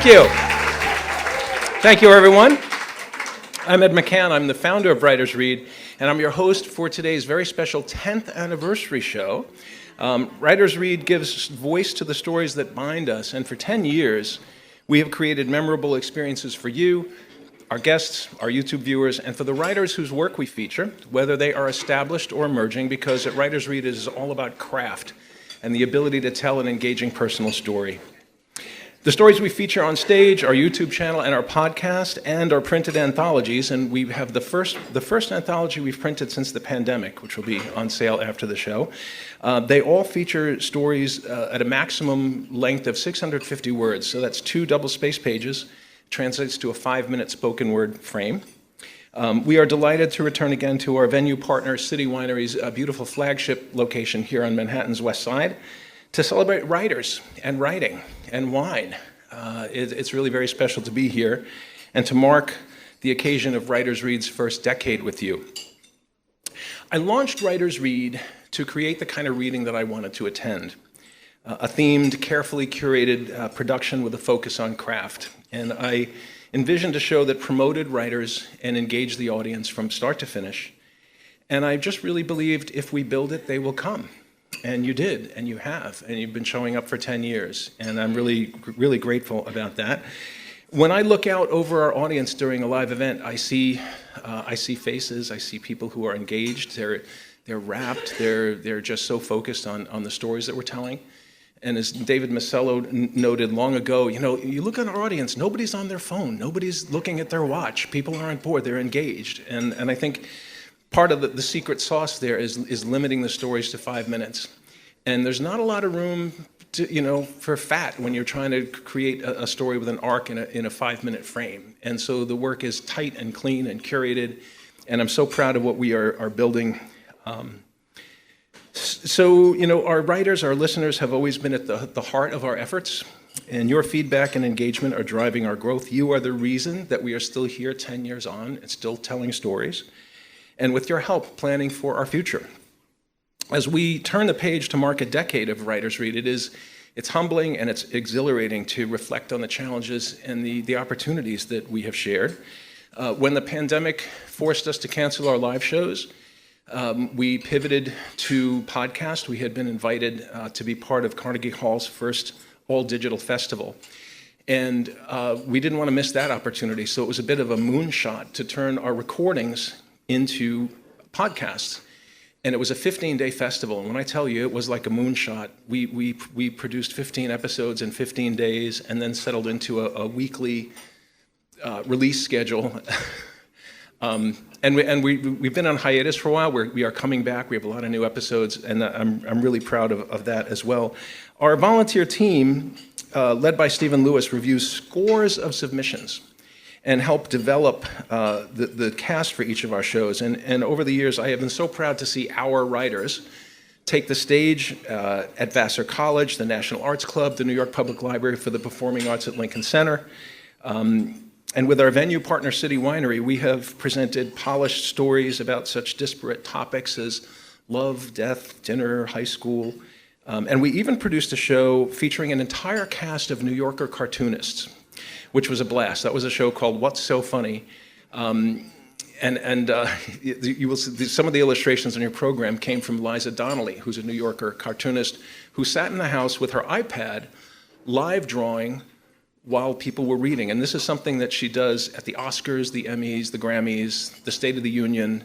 Thank you. Thank you, everyone. I'm Ed McCann. I'm the founder of Writers Read, and I'm your host for today's very special 10th anniversary show. Writers Read gives voice to the stories that bind us, and for 10 years, we have created memorable experiences for you, our guests, our YouTube viewers, and for the writers whose work we feature, whether they are established or emerging, because at Writers Read it is all about craft and the ability to tell an engaging personal story. The stories we feature on stage, our YouTube channel, and our podcast, and our printed anthologies, and we have the first anthology we've printed since the pandemic, which will be on sale after the show. They all feature stories at a maximum length of 650 words, so that's 2 double-spaced pages, translates to a 5-minute spoken word frame. We are delighted to return again to our venue partner, City Winery's beautiful flagship location here on Manhattan's West Side, to celebrate writers and writing and wine. It's really very special to be here and to mark the occasion of Writers Read's first decade with you. I launched Writers Read to create the kind of reading that I wanted to attend, a themed, carefully curated production with a focus on craft. And I envisioned a show that promoted writers and engaged the audience from start to finish. And I just really believed if we build it, they will come. And you did, and you have, and you've been showing up for 10 years, and I'm really, really grateful about that. When I look out over our audience during a live event, I see faces, I see people who are engaged, they're rapt, they're just so focused on the stories that we're telling. And as David Masello noted long ago, you look at our audience, nobody's on their phone, nobody's looking at their watch, people aren't bored, they're engaged. And I think part of the secret sauce there is limiting the stories to 5 minutes. And there's not a lot of room for fat when you're trying to create a story with an arc in a 5-minute frame. And so the work is tight and clean and curated, and I'm so proud of what we are building. Our writers, our listeners have always been at the heart of our efforts, and your feedback and engagement are driving our growth. You are the reason that we are still here 10 years on and still telling stories, and with your help, planning for our future. As we turn the page to mark a decade of Writers Read, it's humbling and it's exhilarating to reflect on the challenges and the opportunities that we have shared. When the pandemic forced us to cancel our live shows, we pivoted to podcast. We had been invited to be part of Carnegie Hall's first all-digital festival. And we didn't want to miss that opportunity, so it was a bit of a moonshot to turn our recordings into podcasts. And it was a 15-day festival, and when I tell you it was like a moonshot, we produced 15 episodes in 15 days and then settled into a weekly release schedule. And we've been on hiatus for a while. We are coming back. We have a lot of new episodes, and I'm really proud of that as well. Our volunteer team, led by Stephen Lewis, reviews scores of submissions and help develop the cast for each of our shows. And over the years, I have been so proud to see our writers take the stage at Vassar College, the National Arts Club, the New York Public Library for the Performing Arts at Lincoln Center. And with our venue partner, City Winery, we have presented polished stories about such disparate topics as love, death, dinner, high school. And we even produced a show featuring an entire cast of New Yorker cartoonists, which was a blast. That was a show called What's So Funny? You will see some of the illustrations in your program came from Liza Donnelly, who's a New Yorker cartoonist who sat in the house with her iPad, live drawing while people were reading. And this is something that she does at the Oscars, the Emmys, the Grammys, the State of the Union.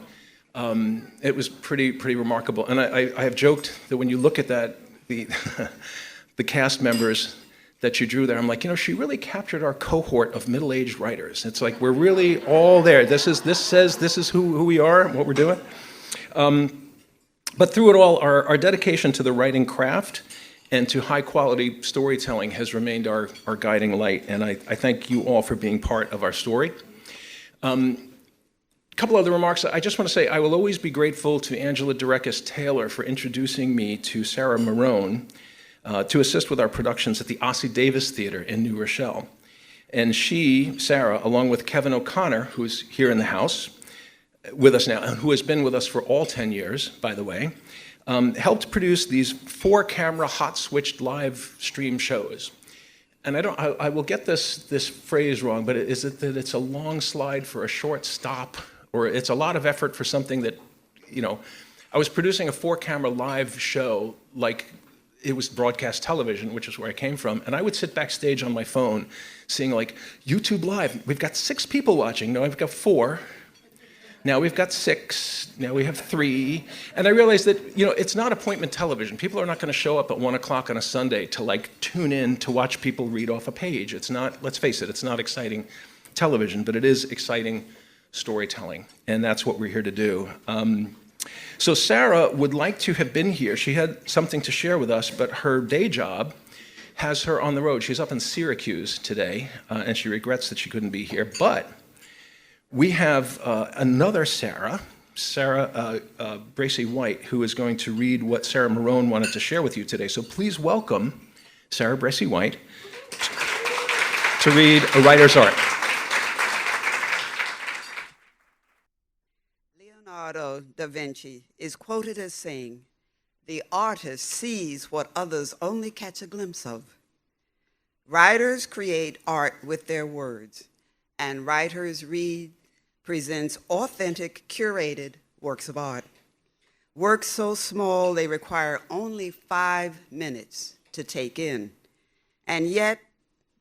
It was pretty remarkable. And I have joked that when you look at that, the cast members that you drew there, I'm like, she really captured our cohort of middle-aged writers. It's like we're really all there. This is who we are and what we're doing. But through it all, our dedication to the writing craft and to high-quality storytelling has remained our guiding light, and I thank you all for being part of our story. A couple other remarks. I just want to say I will always be grateful to Angela Dukess-Taylor for introducing me to Sara Marrone to assist with our productions at the Ossie Davis Theater in New Rochelle. And she, Sara, along with Kevin O'Connor, who's here in the house with us now, and who has been with us for all 10 years, by the way, helped produce these 4-camera hot-switched live stream shows. and I will get this phrase wrong, but is it that it's a long slide for a short stop, or it's a lot of effort for something that, I was producing a 4-camera live show, like it was broadcast television, which is where I came from, and I would sit backstage on my phone seeing like, YouTube Live, we've got 6 people watching, no, I've got 4, now we've got 6, now we have 3, and I realized that, it's not appointment television. People are not gonna show up at 1 o'clock on a Sunday to like tune in to watch people read off a page. It's not, let's face it, it's not exciting television, but it is exciting storytelling, and that's what we're here to do. So Sara would like to have been here. She had something to share with us, but her day job has her on the road. She's up in Syracuse today, and she regrets that she couldn't be here. But we have another Sara Bracey White, who is going to read what Sara Marrone wanted to share with you today. So please welcome Sara Bracey White to read A Writer's Art. Leonardo da Vinci is quoted as saying, "The artist sees what others only catch a glimpse of." Writers create art with their words, and Writers Read presents authentic, curated works of art. Works so small they require only 5 minutes to take in, and yet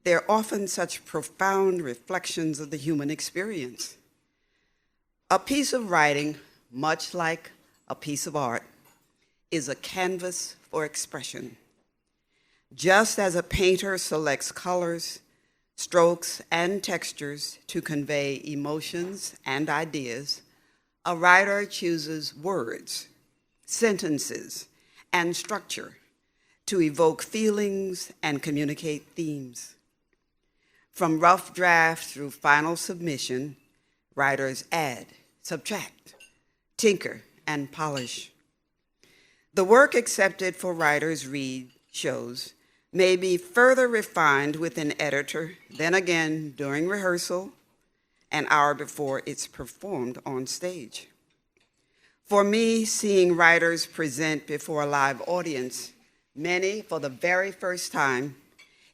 they're often such profound reflections of the human experience. A piece of writing, much like a piece of art, is a canvas for expression. Just as a painter selects colors, strokes, and textures to convey emotions and ideas, a writer chooses words, sentences, and structure to evoke feelings and communicate themes. From rough draft through final submission, writers add, subtract, tinker, and polish. The work accepted for Writers Read shows may be further refined with an editor, then again during rehearsal, an hour before it's performed on stage. For me, seeing writers present before a live audience, many for the very first time,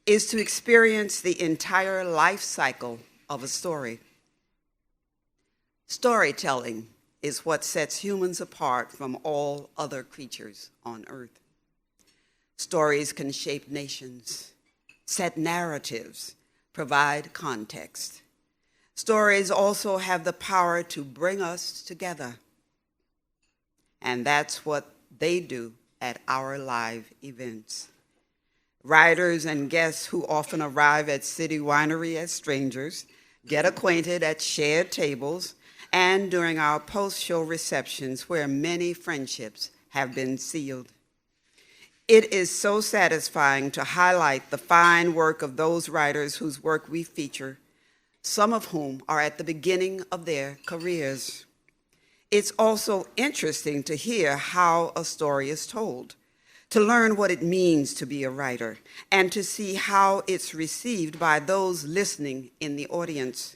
is to experience the entire life cycle of a story. Storytelling is what sets humans apart from all other creatures on earth. Stories can shape nations, set narratives, provide context. Stories also have the power to bring us together. And that's what they do at our live events. Writers and guests who often arrive at City Winery as strangers get acquainted at shared tables and during our post-show receptions where many friendships have been sealed. It is so satisfying to highlight the fine work of those writers whose work we feature, some of whom are at the beginning of their careers. It's also interesting to hear how a story is told, to learn what it means to be a writer, and to see how it's received by those listening in the audience.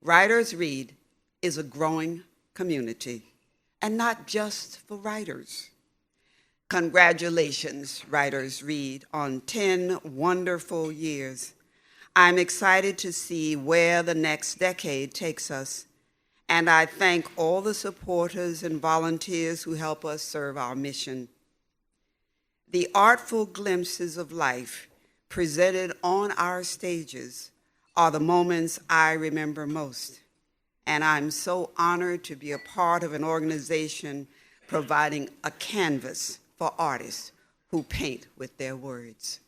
Writers Read is a growing community, and not just for writers. Congratulations, Writers Read, on 10 wonderful years. I'm excited to see where the next decade takes us, and I thank all the supporters and volunteers who help us serve our mission. The artful glimpses of life presented on our stages are the moments I remember most. And I'm so honored to be a part of an organization providing a canvas for artists who paint with their words.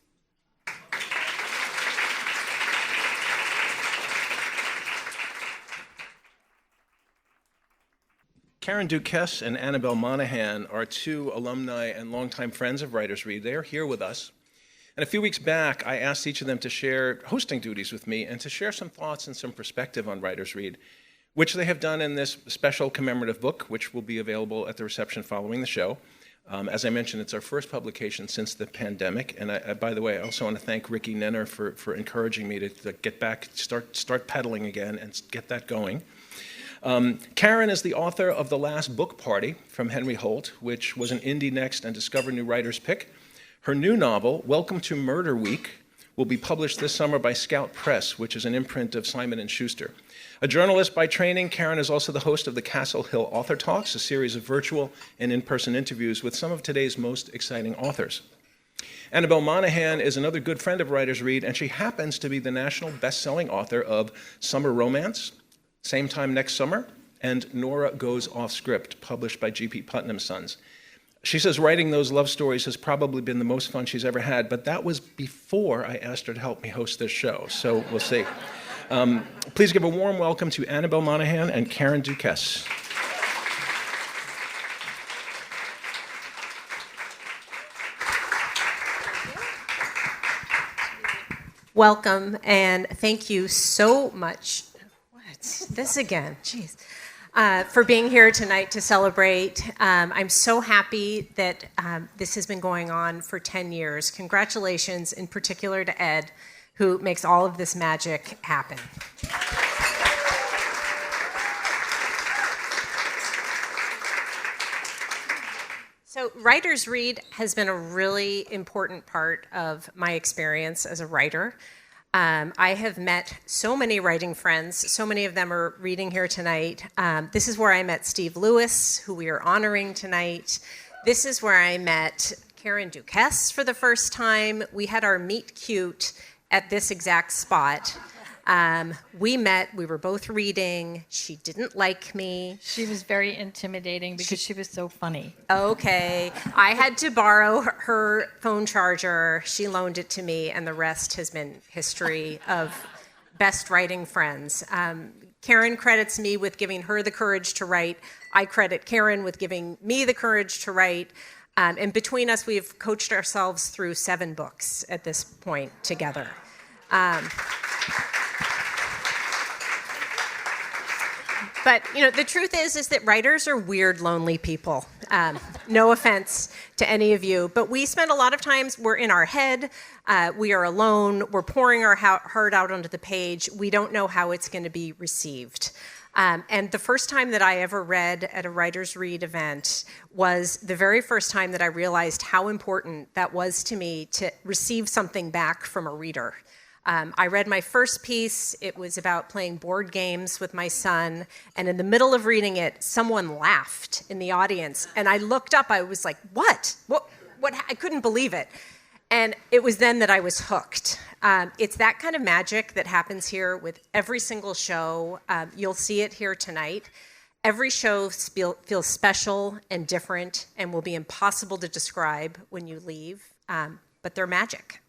Karen Dukess and Annabel Monaghan are 2 alumni and longtime friends of Writers Read. They are here with us. And a few weeks back, I asked each of them to share hosting duties with me and to share some thoughts and some perspective on Writers Read, which they have done in this special commemorative book, which will be available at the reception following the show. As I mentioned, it's our first publication since the pandemic. And by the way, I also want to thank Ricky Nenner for encouraging me to get back, start pedaling again and get that going. Karen is the author of The Last Book Party from Henry Holt, which was an Indie Next and Discover New Writers pick. Her new novel, Welcome to Murder Week, will be published this summer by Scout Press, which is an imprint of Simon & Schuster. A journalist by training, Karen is also the host of the Castle Hill Author Talks, a series of virtual and in-person interviews with some of today's most exciting authors. Annabel Monaghan is another good friend of Writers Read, and she happens to be the national best-selling author of Summer Romance, Same Time Next Summer, and Nora Goes Off Script, published by G.P. Putnam Sons. She says writing those love stories has probably been the most fun she's ever had, but that was before I asked her to help me host this show, so we'll see. Please give a warm welcome to Annabel Monaghan and Karen Dukess. Welcome, and thank you so much. What's this again? Jeez. For being here tonight to celebrate. I'm so happy that this has been going on for 10 years. Congratulations, in particular to Ed, who makes all of this magic happen. So Writers Read has been a really important part of my experience as a writer. I have met so many writing friends. So many of them are reading here tonight. This is where I met Steve Lewis, who we are honoring tonight. This is where I met Karen Dukess for the first time. We had our meet cute at this exact spot. We met, we were both reading. She didn't like me. She was very intimidating because she was so funny. Okay. I had to borrow her phone charger. She loaned it to me, and the rest has been history of best writing friends. Karen credits me with giving her the courage to write. I credit Karen with giving me the courage to write. And between us, we've coached ourselves through 7 books at this point together. But, the truth is that writers are weird, lonely people. No offense to any of you, but we spend a lot of times, we're in our head, we are alone, we're pouring our heart out onto the page, we don't know how it's going to be received. And the first time that I ever read at a Writers Read event was the very first time that I realized how important that was to me to receive something back from a reader. I read my first piece. It was about playing board games with my son. And in the middle of reading it, someone laughed in the audience. And I looked up. I was like, what? What? I couldn't believe it. And it was then that I was hooked. It's that kind of magic that happens here with every single show. You'll see it here tonight. Every show feels special and different and will be impossible to describe when you leave. But they're magic.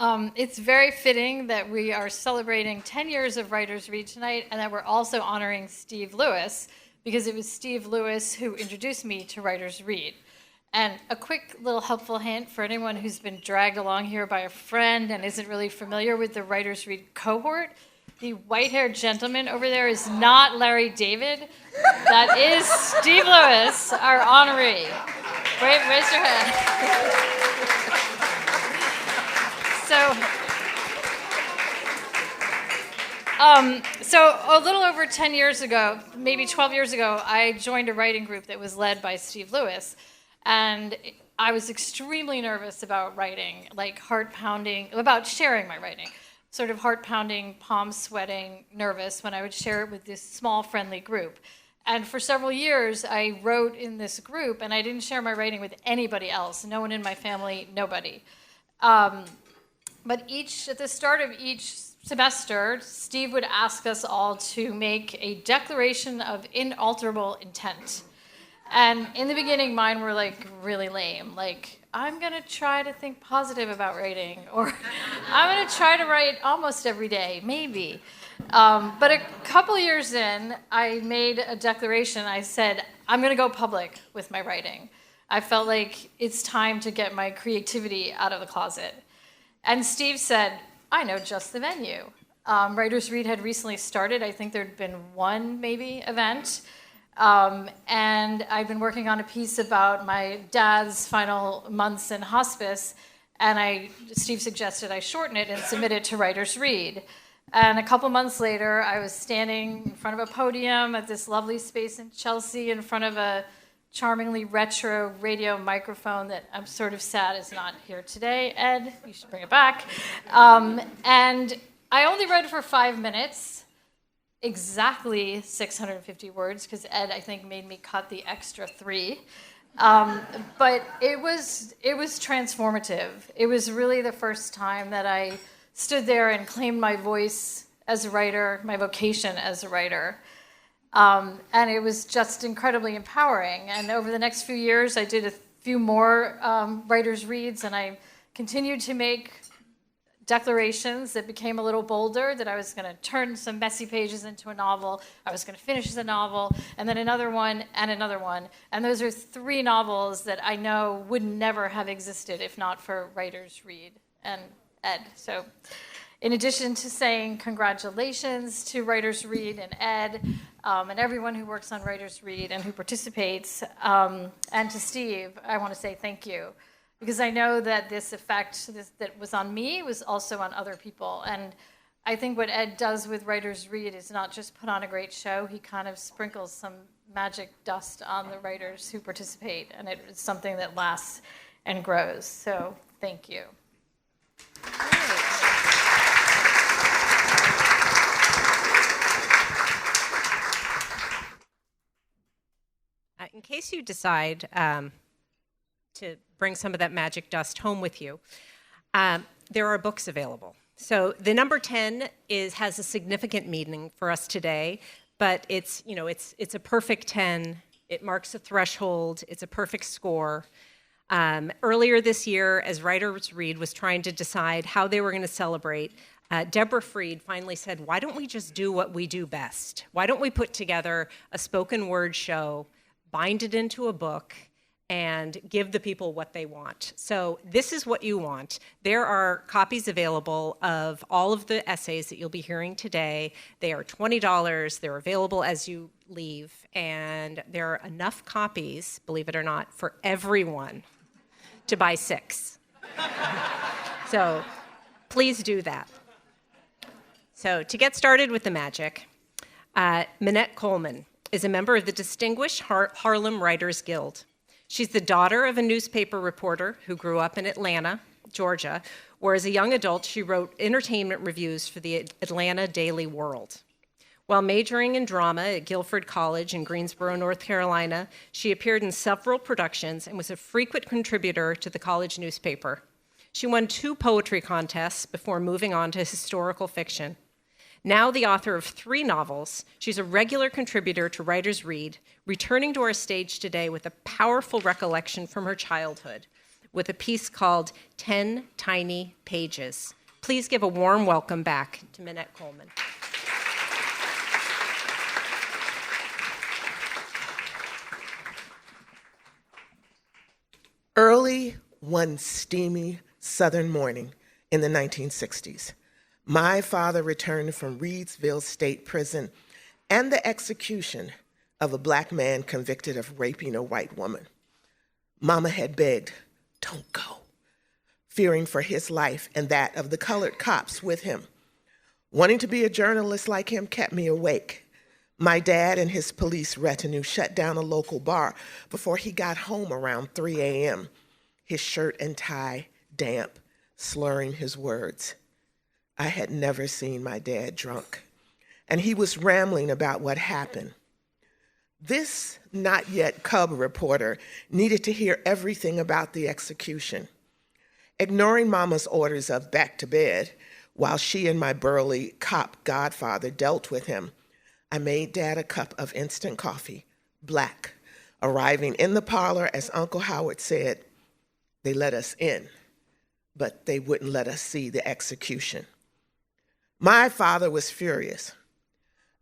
It's very fitting that we are celebrating 10 years of Writers Read tonight, and that we're also honoring Steve Lewis, because it was Steve Lewis who introduced me to Writers Read. And a quick little helpful hint for anyone who's been dragged along here by a friend and isn't really familiar with the Writers Read cohort, the white-haired gentleman over there is not Larry David. That is Steve Lewis, our honoree. Raise your hand. So a little over 10 years ago, maybe 12 years ago, I joined a writing group that was led by Steve Lewis. And I was extremely nervous about writing, like heart-pounding, about sharing my writing. Sort of heart-pounding, palm-sweating, nervous when I would share it with this small, friendly group. And for several years, I wrote in this group, and I didn't share my writing with anybody else. No one in my family, nobody. But at the start of each semester, Steve would ask us all to make a declaration of inalterable intent. And in the beginning, mine were like really lame. Like, I'm going to try to think positive about writing, or I'm going to try to write almost every day, maybe. But a couple years in, I made a declaration. I said, I'm going to go public with my writing. I felt like it's time to get my creativity out of the closet. And Steve said, I know just the venue. Writers Read had recently started. I think there'd been one, maybe, event. And I've been working on a piece about my dad's final months in hospice. And Steve suggested I shorten it and submit it to Writers Read. And a couple months later, I was standing in front of a podium at this lovely space in Chelsea in front of a charmingly retro radio microphone that I'm sort of sad is not here today. Ed, you should bring it back. And I only read for 5 minutes, exactly 650 words, because Ed, I think, made me cut the extra 3. But it was transformative. It was really the first time that I stood there and claimed my voice as a writer, my vocation as a writer. And it was just incredibly empowering. And over the next few years, I did a few more writers' reads, and I continued to make declarations that became a little bolder, that I was going to turn some messy pages into a novel, I was going to finish the novel, and then another one, and another one. And those are 3 novels that I know would never have existed if not for Writers Read and Ed. So in addition to saying congratulations to Writers Read and Ed, and everyone who works on Writers Read and who participates, and to Steve, I want to say thank you. Because I know that this effect that was on me was also on other people. And I think what Ed does with Writers Read is not just put on a great show, he kind of sprinkles some magic dust on the writers who participate, and it's something that lasts and grows. So thank you. In case you decide to bring some of that magic dust home with you, there are books available. So the number 10 has a significant meaning for us today, but it's a perfect 10. It marks a threshold. It's a perfect score. Earlier this year, as Writers Read was trying to decide how they were going to celebrate, Deborah Freed finally said, why don't we just do what we do best? Why don't we put together a spoken word show, bind it into a book, and give the people what they want. So this is what you want. There are copies available of all of the essays that you'll be hearing today. They are $20. They're available as you leave. And there are enough copies, believe it or not, for everyone to buy 6. So please do that. So to get started with the magic, Minnette Coleman is a member of the Distinguished Harlem Writers Guild. She's the daughter of a newspaper reporter who grew up in Atlanta, Georgia, where as a young adult she wrote entertainment reviews for the Atlanta Daily World. While majoring in drama at Guilford College in Greensboro, North Carolina, she appeared in several productions and was a frequent contributor to the college newspaper. She won 2 poetry contests before moving on to historical fiction. Now the author of 3 novels, she's a regular contributor to Writers Read, returning to our stage today with a powerful recollection from her childhood, with a piece called 10 Tiny Pages. Please give a warm welcome back to Minnette Coleman. Early one steamy southern morning in the 1960s, my father returned from Reedsville State Prison and the execution of a black man convicted of raping a white woman. Mama had begged, "Don't go," fearing for his life and that of the colored cops with him. Wanting to be a journalist like him kept me awake. My dad and his police retinue shut down a local bar before he got home around 3 a.m., his shirt and tie damp, slurring his words. I had never seen my dad drunk, and he was rambling about what happened. This not yet cub reporter needed to hear everything about the execution. Ignoring Mama's orders of back to bed, while she and my burly cop godfather dealt with him, I made Dad a cup of instant coffee, black, arriving in the parlor as Uncle Howard said, they let us in, but they wouldn't let us see the execution. My father was furious.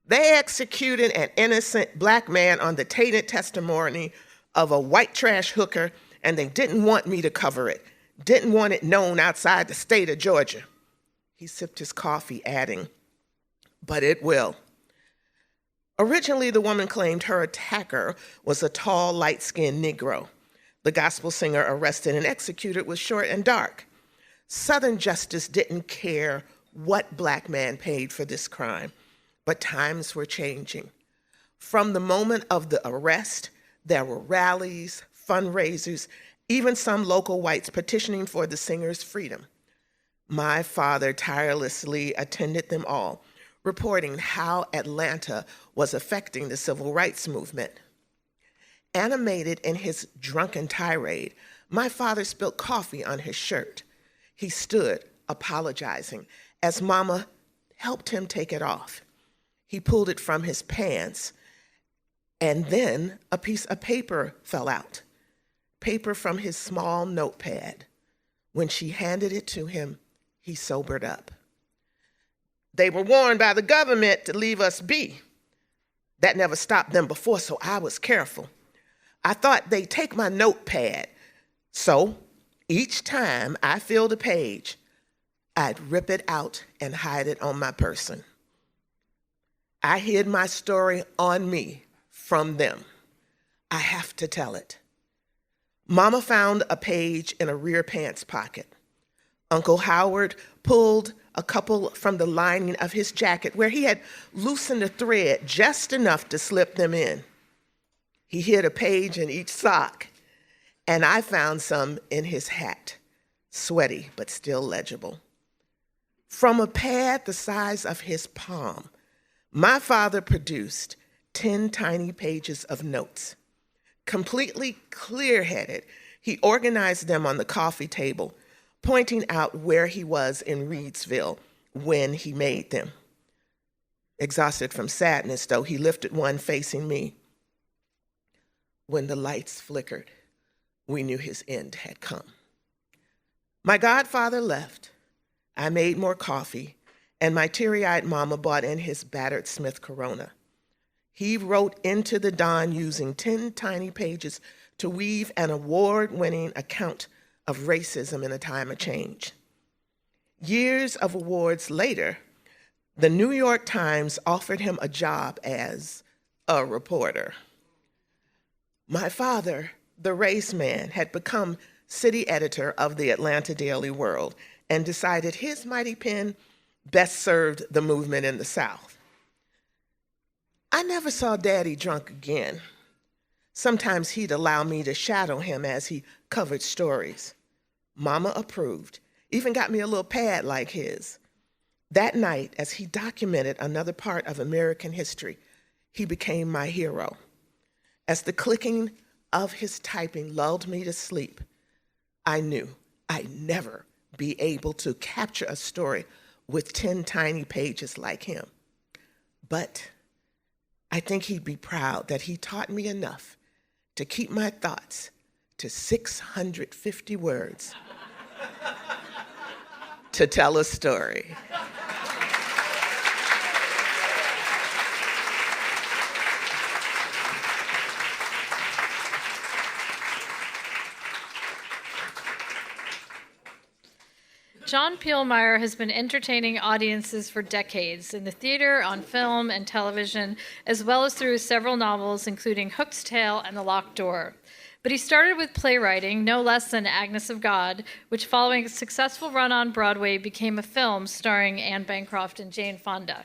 They executed an innocent black man on the tainted testimony of a white trash hooker, and they didn't want me to cover it, didn't want it known outside the state of Georgia. He sipped his coffee, adding, but it will. Originally, the woman claimed her attacker was a tall, light-skinned Negro. The gospel singer arrested and executed was short and dark. Southern justice didn't care what black man paid for this crime, but times were changing. From the moment of the arrest, There were rallies, fundraisers, even some local whites petitioning for the singer's freedom. My father tirelessly attended them all, reporting how Atlanta was affecting the civil rights movement. Animated in his drunken tirade, my father spilled coffee on his shirt. He stood, apologizing, as Mama helped him take it off. He pulled it from his pants, and then a piece of paper fell out, paper from his small notepad. When she handed it to him, he sobered up. They were warned by the government to leave us be. That never stopped them before, so I was careful. I thought they'd take my notepad. So each time I filled a page, I'd rip it out and hide it on my person. I hid my story on me from them. I have to tell it. Mama found a page in a rear pants pocket. Uncle Howard pulled a couple from the lining of his jacket where he had loosened a thread just enough to slip them in. He hid a page in each sock, and I found some in his hat, sweaty but still legible. From a pad the size of his palm, my father produced 10 tiny pages of notes. Completely clear-headed, he organized them on the coffee table, pointing out where he was in Reidsville when he made them. Exhausted from sadness, though, he lifted one facing me. When the lights flickered, we knew his end had come. My godfather left. I made more coffee, and my teary-eyed mama brought in his battered Smith Corona. He wrote into the dawn using 10 tiny pages to weave an award-winning account of racism in a time of change. Years of awards later, the New York Times offered him a job as a reporter. My father, the race man, had become city editor of the Atlanta Daily World and decided his mighty pen best served the movement in the South. I never saw Daddy drunk again. Sometimes he'd allow me to shadow him as he covered stories. Mama approved, even got me a little pad like his. That night, as he documented another part of American history, he became my hero. As the clicking of his typing lulled me to sleep, I knew I'd never be able to capture a story with 10 tiny pages like him. But I think he'd be proud that he taught me enough to keep my thoughts to 650 words to tell a story. John Pielmeier has been entertaining audiences for decades in the theater, on film, and television, as well as through several novels, including Hook's Tale and The Locked Door. But he started with playwriting, no less than Agnes of God, which following a successful run on Broadway became a film starring Anne Bancroft and Jane Fonda.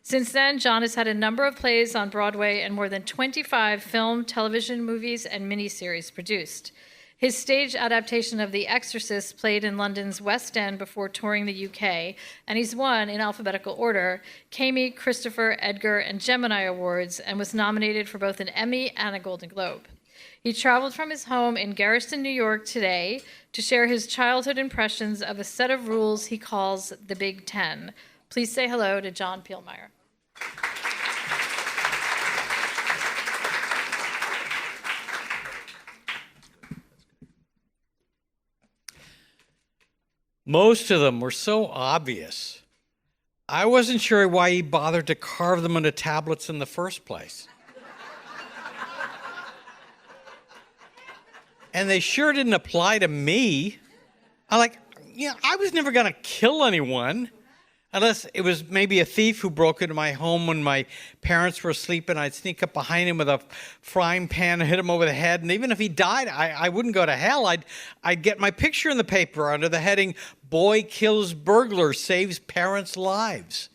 Since then, John has had a number of plays on Broadway and more than 25 film, television, movies, and miniseries produced. His stage adaptation of The Exorcist played in London's West End before touring the UK, and he's won, in alphabetical order, Cammy, Christopher, Edgar, and Gemini Awards, and was nominated for both an Emmy and a Golden Globe. He traveled from his home in Garrison, New York today to share his childhood impressions of a set of rules he calls the Big Ten. Please say hello to John Pielmeier. Most of them were so obvious. I wasn't sure why he bothered to carve them into tablets in the first place. And they sure didn't apply to me. I was never going to kill anyone. Unless it was maybe a thief who broke into my home when my parents were asleep, and I'd sneak up behind him with a frying pan and hit him over the head. And even if he died, I wouldn't go to hell. I'd get my picture in the paper under the heading, "Boy Kills Burglar, Saves Parents' Lives."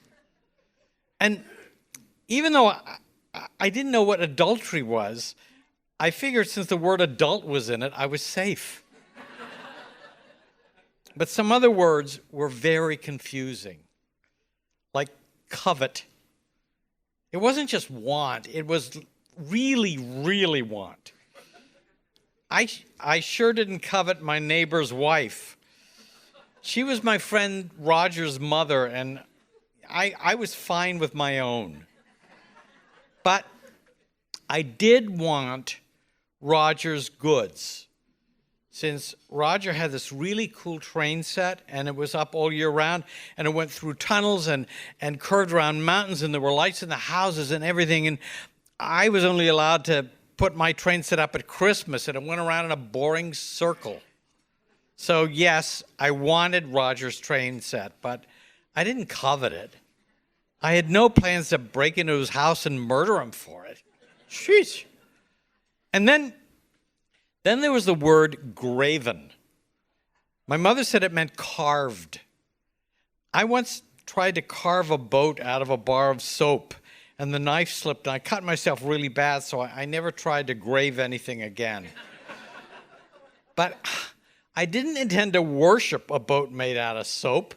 And even though I didn't know what adultery was, I figured since the word adult was in it, I was safe. But some other words were very confusing, like covet. It wasn't just want, it was really, really want. I sure didn't covet my neighbor's wife. She was my friend Roger's mother, and I was fine with my own. But I did want Roger's goods, since Roger had this really cool train set, and it was up all year round, and it went through tunnels and curved around mountains, and there were lights in the houses and everything, and I was only allowed to put my train set up at Christmas, and it went around in a boring circle. So yes, I wanted Roger's train set, but I didn't covet it. I had no plans to break into his house and murder him for it. Sheesh. And then there was the word graven. My mother said it meant carved. I once tried to carve a boat out of a bar of soap, and the knife slipped, and I cut myself really bad, so I never tried to grave anything again. But I didn't intend to worship a boat made out of soap,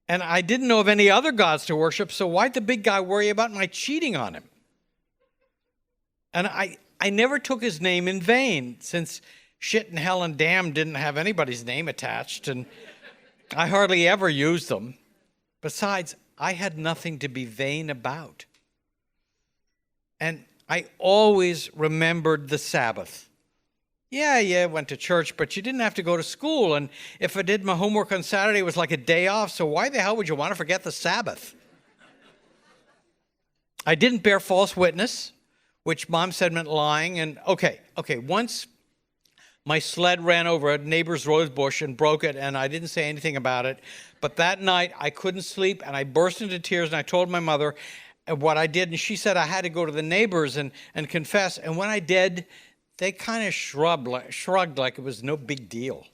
and I didn't know of any other gods to worship, so why'd the big guy worry about my cheating on him? And I never took his name in vain, since shit and hell and damn didn't have anybody's name attached, and I hardly ever used them. Besides, I had nothing to be vain about. And I always remembered the Sabbath. Yeah, went to church, but you didn't have to go to school. And if I did my homework on Saturday, it was like a day off, so why the hell would you want to forget the Sabbath? I didn't bear false witness, which Mom said meant lying. And okay, once my sled ran over a neighbor's rose bush and broke it, and I didn't say anything about it. But that night, I couldn't sleep, and I burst into tears, and I told my mother what I did, and she said I had to go to the neighbors and confess. And when I did, they kind of shrugged like it was no big deal.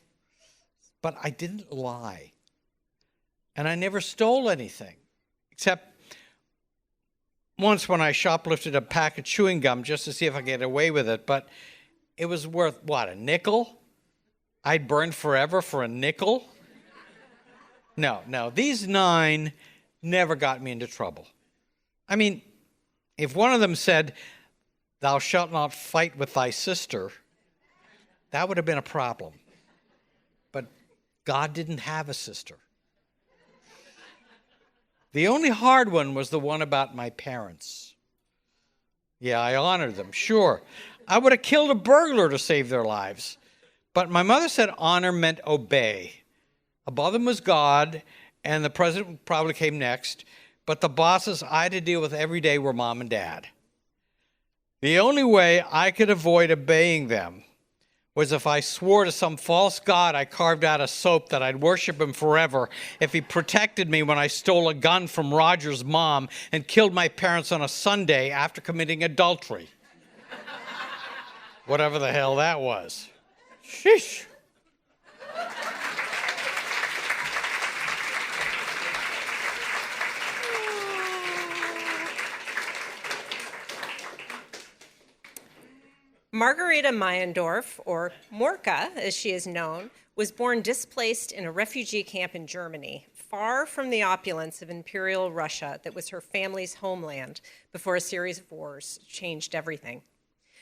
But I didn't lie. And I never stole anything, except once when I shoplifted a pack of chewing gum just to see if I could get away with it. But it was worth, what, a nickel? I'd burn forever for a nickel? No, these 9 never got me into trouble. I mean, if one of them said, "Thou shalt not fight with thy sister," that would have been a problem. But God didn't have a sister. The only hard one was the one about my parents. Yeah, I honored them, sure. I would have killed a burglar to save their lives. But my mother said honor meant obey. Above them was God, and the president probably came next, but the bosses I had to deal with every day were Mom and Dad. The only way I could avoid obeying them was if I swore to some false god I carved out of soap that I'd worship him forever if he protected me when I stole a gun from Roger's mom and killed my parents on a Sunday after committing adultery. Whatever the hell that was. Sheesh. Margarita Meyendorff, or Morka as she is known, was born displaced in a refugee camp in Germany, far from the opulence of Imperial Russia that was her family's homeland before a series of wars changed everything.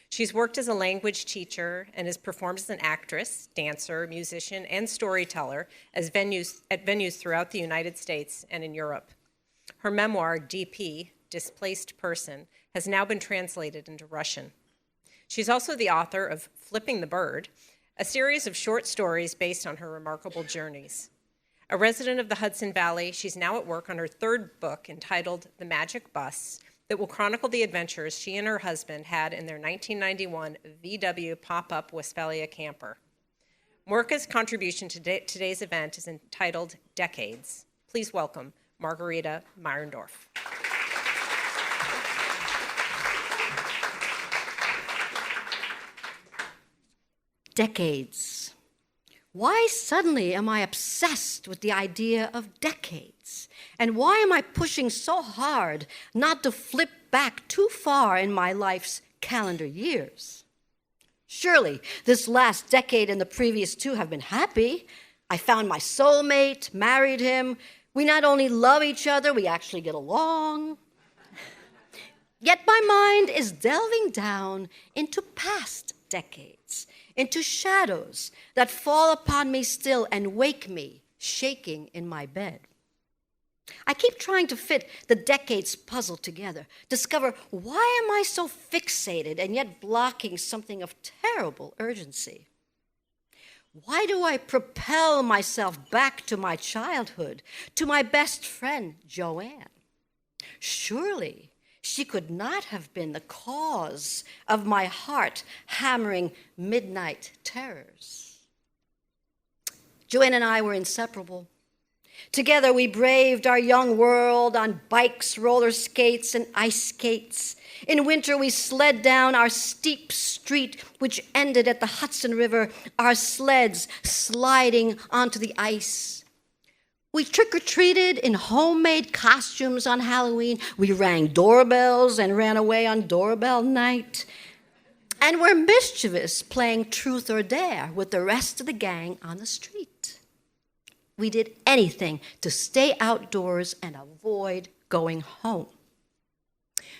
She's worked as a language teacher and has performed as an actress, dancer, musician, and storyteller at venues throughout the United States and in Europe. Her memoir, DP, Displaced Person, has now been translated into Russian. She's also the author of Flipping the Bird, a series of short stories based on her remarkable journeys. A resident of the Hudson Valley, she's now at work on her 3rd book entitled The Magic Bus that will chronicle the adventures she and her husband had in their 1991 VW pop-up Westphalia camper. Morka's contribution to today's event is entitled Decades. Please welcome Margarita Meyendorff. Decades. Why suddenly am I obsessed with the idea of decades? And why am I pushing so hard not to flip back too far in my life's calendar years? Surely this last decade and the previous two have been happy. I found my soulmate, married him. We not only love each other, we actually get along. Yet my mind is delving down into past decades, into shadows that fall upon me still and wake me, shaking in my bed. I keep trying to fit the decades puzzle together, discover why am I so fixated and yet blocking something of terrible urgency? Why do I propel myself back to my childhood, to my best friend, Joanne? Surely she could not have been the cause of my heart hammering midnight terrors. Joanne and I were inseparable. Together we braved our young world on bikes, roller skates, and ice skates. In winter we sled down our steep street, which ended at the Hudson River, our sleds sliding onto the ice. We trick-or-treated in homemade costumes on Halloween. We rang doorbells and ran away on doorbell night. And were mischievous, playing truth or dare with the rest of the gang on the street. We did anything to stay outdoors and avoid going home.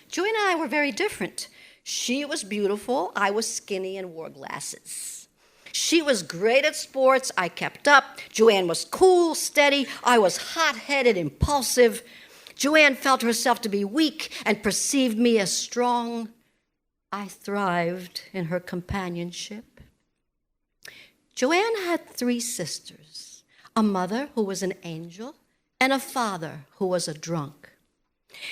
Joanne and I were very different. She was beautiful, I was skinny and wore glasses. She was great at sports, I kept up. Joanne was cool, steady, I was hot-headed, impulsive. Joanne felt herself to be weak and perceived me as strong. I thrived in her companionship. Joanne had 3 sisters, a mother who was an angel and a father who was a drunk.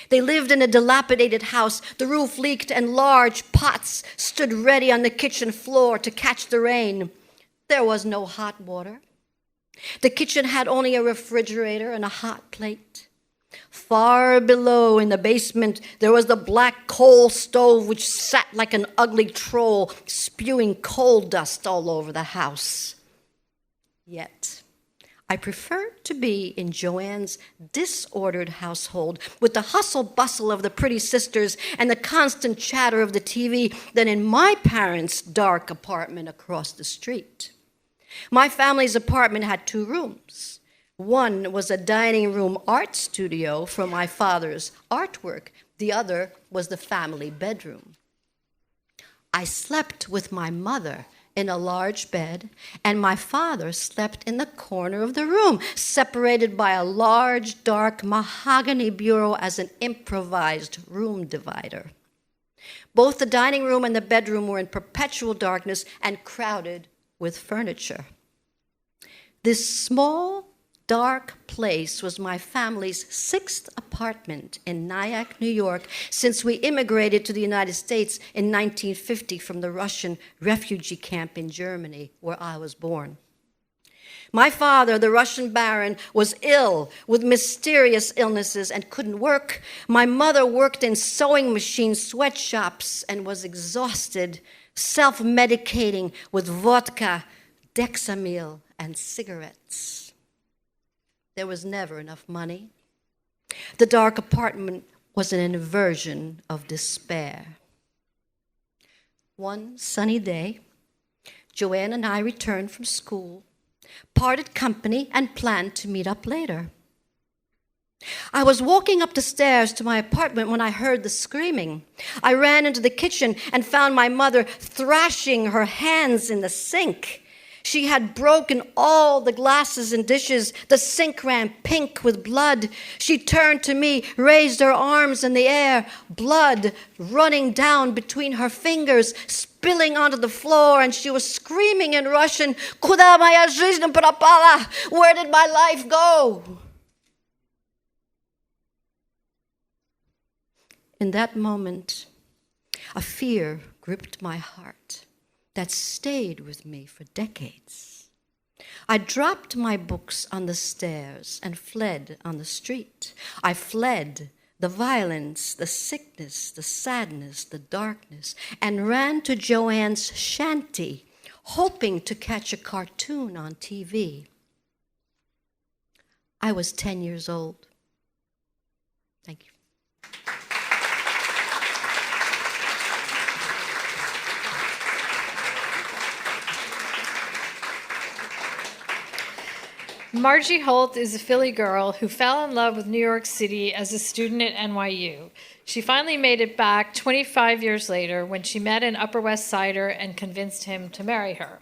They lived in a dilapidated house. The roof leaked and large pots stood ready on the kitchen floor to catch the rain. There was no hot water. The kitchen had only a refrigerator and a hot plate. Far below in the basement, there was the black coal stove which sat like an ugly troll, spewing coal dust all over the house. Yet, I preferred to be in Joanne's disordered household with the hustle-bustle of the pretty sisters and the constant chatter of the TV than in my parents' dark apartment across the street. My family's apartment had 2 rooms. One was a dining room art studio for my father's artwork. The other was the family bedroom. I slept with my mother in a large bed, and my father slept in the corner of the room, separated by a large, dark mahogany bureau as an improvised room divider. Both the dining room and the bedroom were in perpetual darkness and crowded with furniture. This small, dark place was my family's 6th apartment in Nyack, New York, since we immigrated to the United States in 1950 from the Russian refugee camp in Germany, where I was born. My father, the Russian baron, was ill with mysterious illnesses and couldn't work. My mother worked in sewing machine sweatshops and was exhausted, self-medicating with vodka, Dexamyl, and cigarettes. There was never enough money. The dark apartment was an inversion of despair. One sunny day, Joanne and I returned from school, parted company, and planned to meet up later. I was walking up the stairs to my apartment when I heard the screaming. I ran into the kitchen and found my mother thrashing her hands in the sink. She had broken all the glasses and dishes. The sink ran pink with blood. She turned to me, raised her arms in the air, blood running down between her fingers, spilling onto the floor, and she was screaming in Russian, "Kuda moya жизнь пропала? Where did my life go?" In that moment, a fear gripped my heart that stayed with me for decades. I dropped my books on the stairs and fled on the street. I fled the violence, the sickness, the sadness, the darkness, and ran to Joanne's shanty, hoping to catch a cartoon on TV. I was 10 years old. Thank you. Margie Holt is a Philly girl who fell in love with New York City as a student at NYU. She finally made it back 25 years later when she met an Upper West Sider and convinced him to marry her.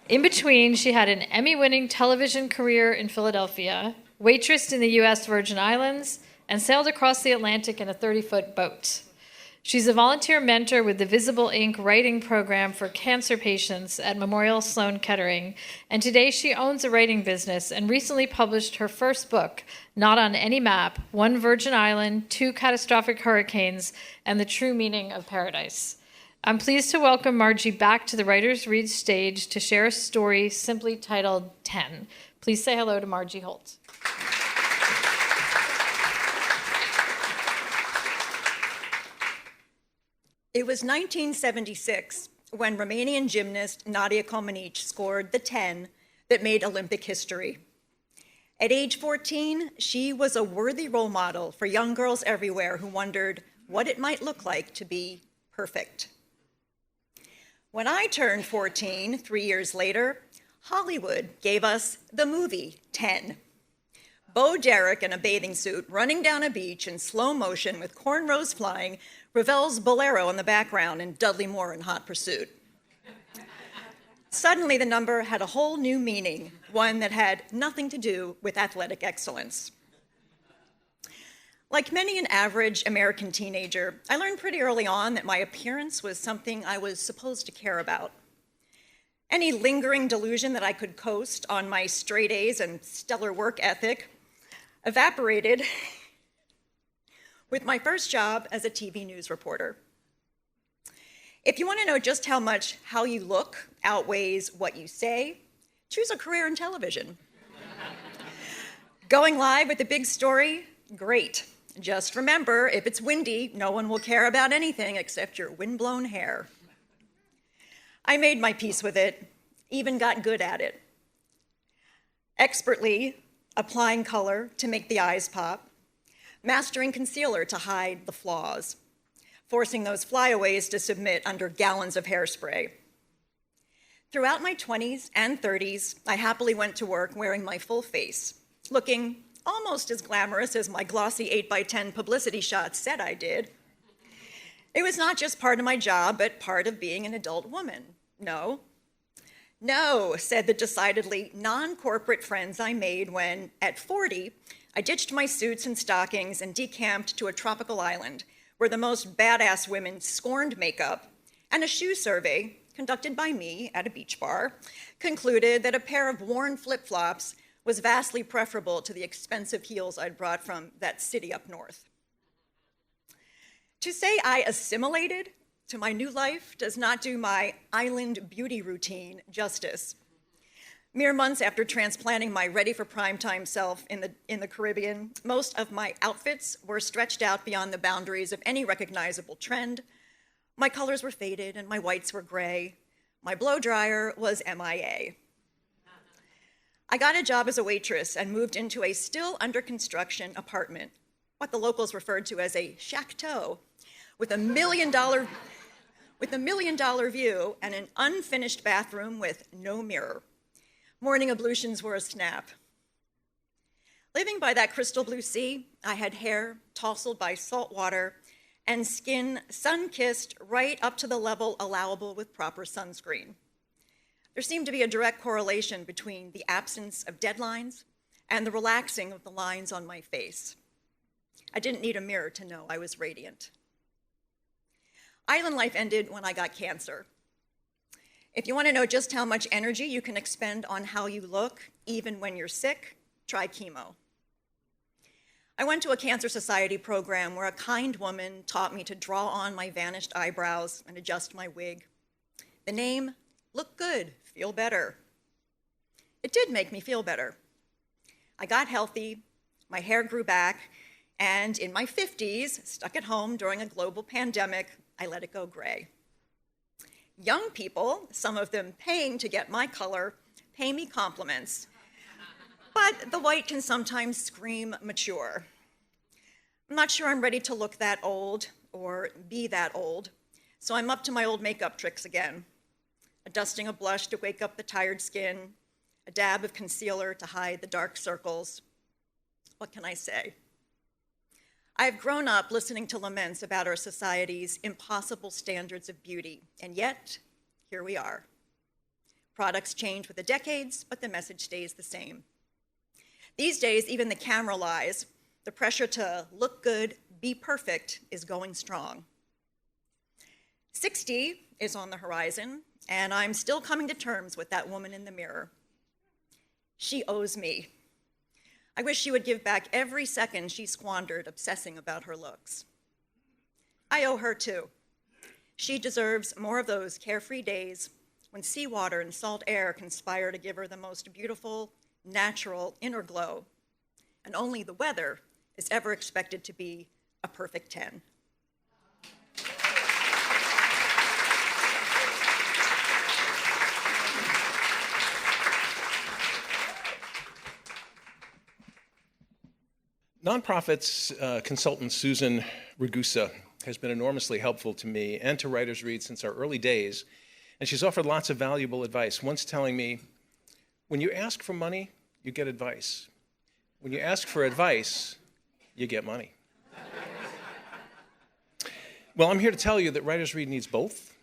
In between, she had an Emmy-winning television career in Philadelphia, waitressed in the U.S. Virgin Islands, and sailed across the Atlantic in a 30-foot boat. She's a volunteer mentor with the Visible Ink writing program for cancer patients at Memorial Sloan Kettering, and today she owns a writing business and recently published her first book, Not on Any Map, One Virgin Island, Two Catastrophic Hurricanes, and the True Meaning of Paradise. I'm pleased to welcome Margie back to the Writers' Read stage to share a story simply titled 10. Please say hello to Margie Holt. It was 1976 when Romanian gymnast Nadia Comaneci scored the 10 that made Olympic history. At age 14, she was a worthy role model for young girls everywhere who wondered what it might look like to be perfect. When I turned 14, 3 years later, Hollywood gave us the movie 10. Bo Derek in a bathing suit running down a beach in slow motion with cornrows flying, Ravel's Bolero in the background, and Dudley Moore in Hot Pursuit. Suddenly, the number had a whole new meaning, one that had nothing to do with athletic excellence. Like many an average American teenager, I learned pretty early on that my appearance was something I was supposed to care about. Any lingering delusion that I could coast on my straight A's and stellar work ethic evaporated with my first job as a TV news reporter. If you want to know just how much how you look outweighs what you say, choose a career in television. Going live with a big story, great. Just remember, if it's windy, no one will care about anything except your windblown hair. I made my peace with it, even got good at it. Expertly applying color to make the eyes pop, mastering concealer to hide the flaws, forcing those flyaways to submit under gallons of hairspray. Throughout my 20s and 30s, I happily went to work wearing my full face, looking almost as glamorous as my glossy 8x10 publicity shots said I did. It was not just part of my job, but part of being an adult woman. No, said the decidedly non-corporate friends I made when, at 40, I ditched my suits and stockings and decamped to a tropical island where the most badass women scorned makeup, and a shoe survey conducted by me at a beach bar concluded that a pair of worn flip-flops was vastly preferable to the expensive heels I'd brought from that city up north. To say I assimilated to my new life does not do my island beauty routine justice. Mere months after transplanting my ready-for-primetime self in the Caribbean, most of my outfits were stretched out beyond the boundaries of any recognizable trend. My colors were faded and my whites were gray. My blow dryer was MIA. I got a job as a waitress and moved into a still under construction apartment, what the locals referred to as a chateau, with a $1 million view and an unfinished bathroom with no mirror. Morning ablutions were a snap. Living by that crystal blue sea, I had hair tousled by salt water and skin sun-kissed right up to the level allowable with proper sunscreen. There seemed to be a direct correlation between the absence of deadlines and the relaxing of the lines on my face. I didn't need a mirror to know I was radiant. Island life ended when I got cancer. If you want to know just how much energy you can expend on how you look, even when you're sick, try chemo. I went to a Cancer Society program where a kind woman taught me to draw on my vanished eyebrows and adjust my wig. The name, look good, feel better. It did make me feel better. I got healthy, my hair grew back, and in my 50s, stuck at home during a global pandemic, I let it go gray. Young people, some of them paying to get my color, pay me compliments, but the white can sometimes scream mature. I'm not sure I'm ready to look that old or be that old, so I'm up to my old makeup tricks again. A dusting of blush to wake up the tired skin, a dab of concealer to hide the dark circles. What can I say? I have grown up listening to laments about our society's impossible standards of beauty, and yet, here we are. Products change with the decades, but the message stays the same. These days, even the camera lies. The pressure to look good, be perfect, is going strong. 60 is on the horizon, and I'm still coming to terms with that woman in the mirror. She owes me. I wish she would give back every second she squandered obsessing about her looks. I owe her too. She deserves more of those carefree days when seawater and salt air conspire to give her the most beautiful, natural inner glow, and only the weather is ever expected to be a perfect 10. Nonprofits consultant Susan Ragusa has been enormously helpful to me and to Writers Read since our early days, and she's offered lots of valuable advice, once telling me, when you ask for money, you get advice. When you ask for advice, you get money. Well, I'm here to tell you that Writers Read needs both.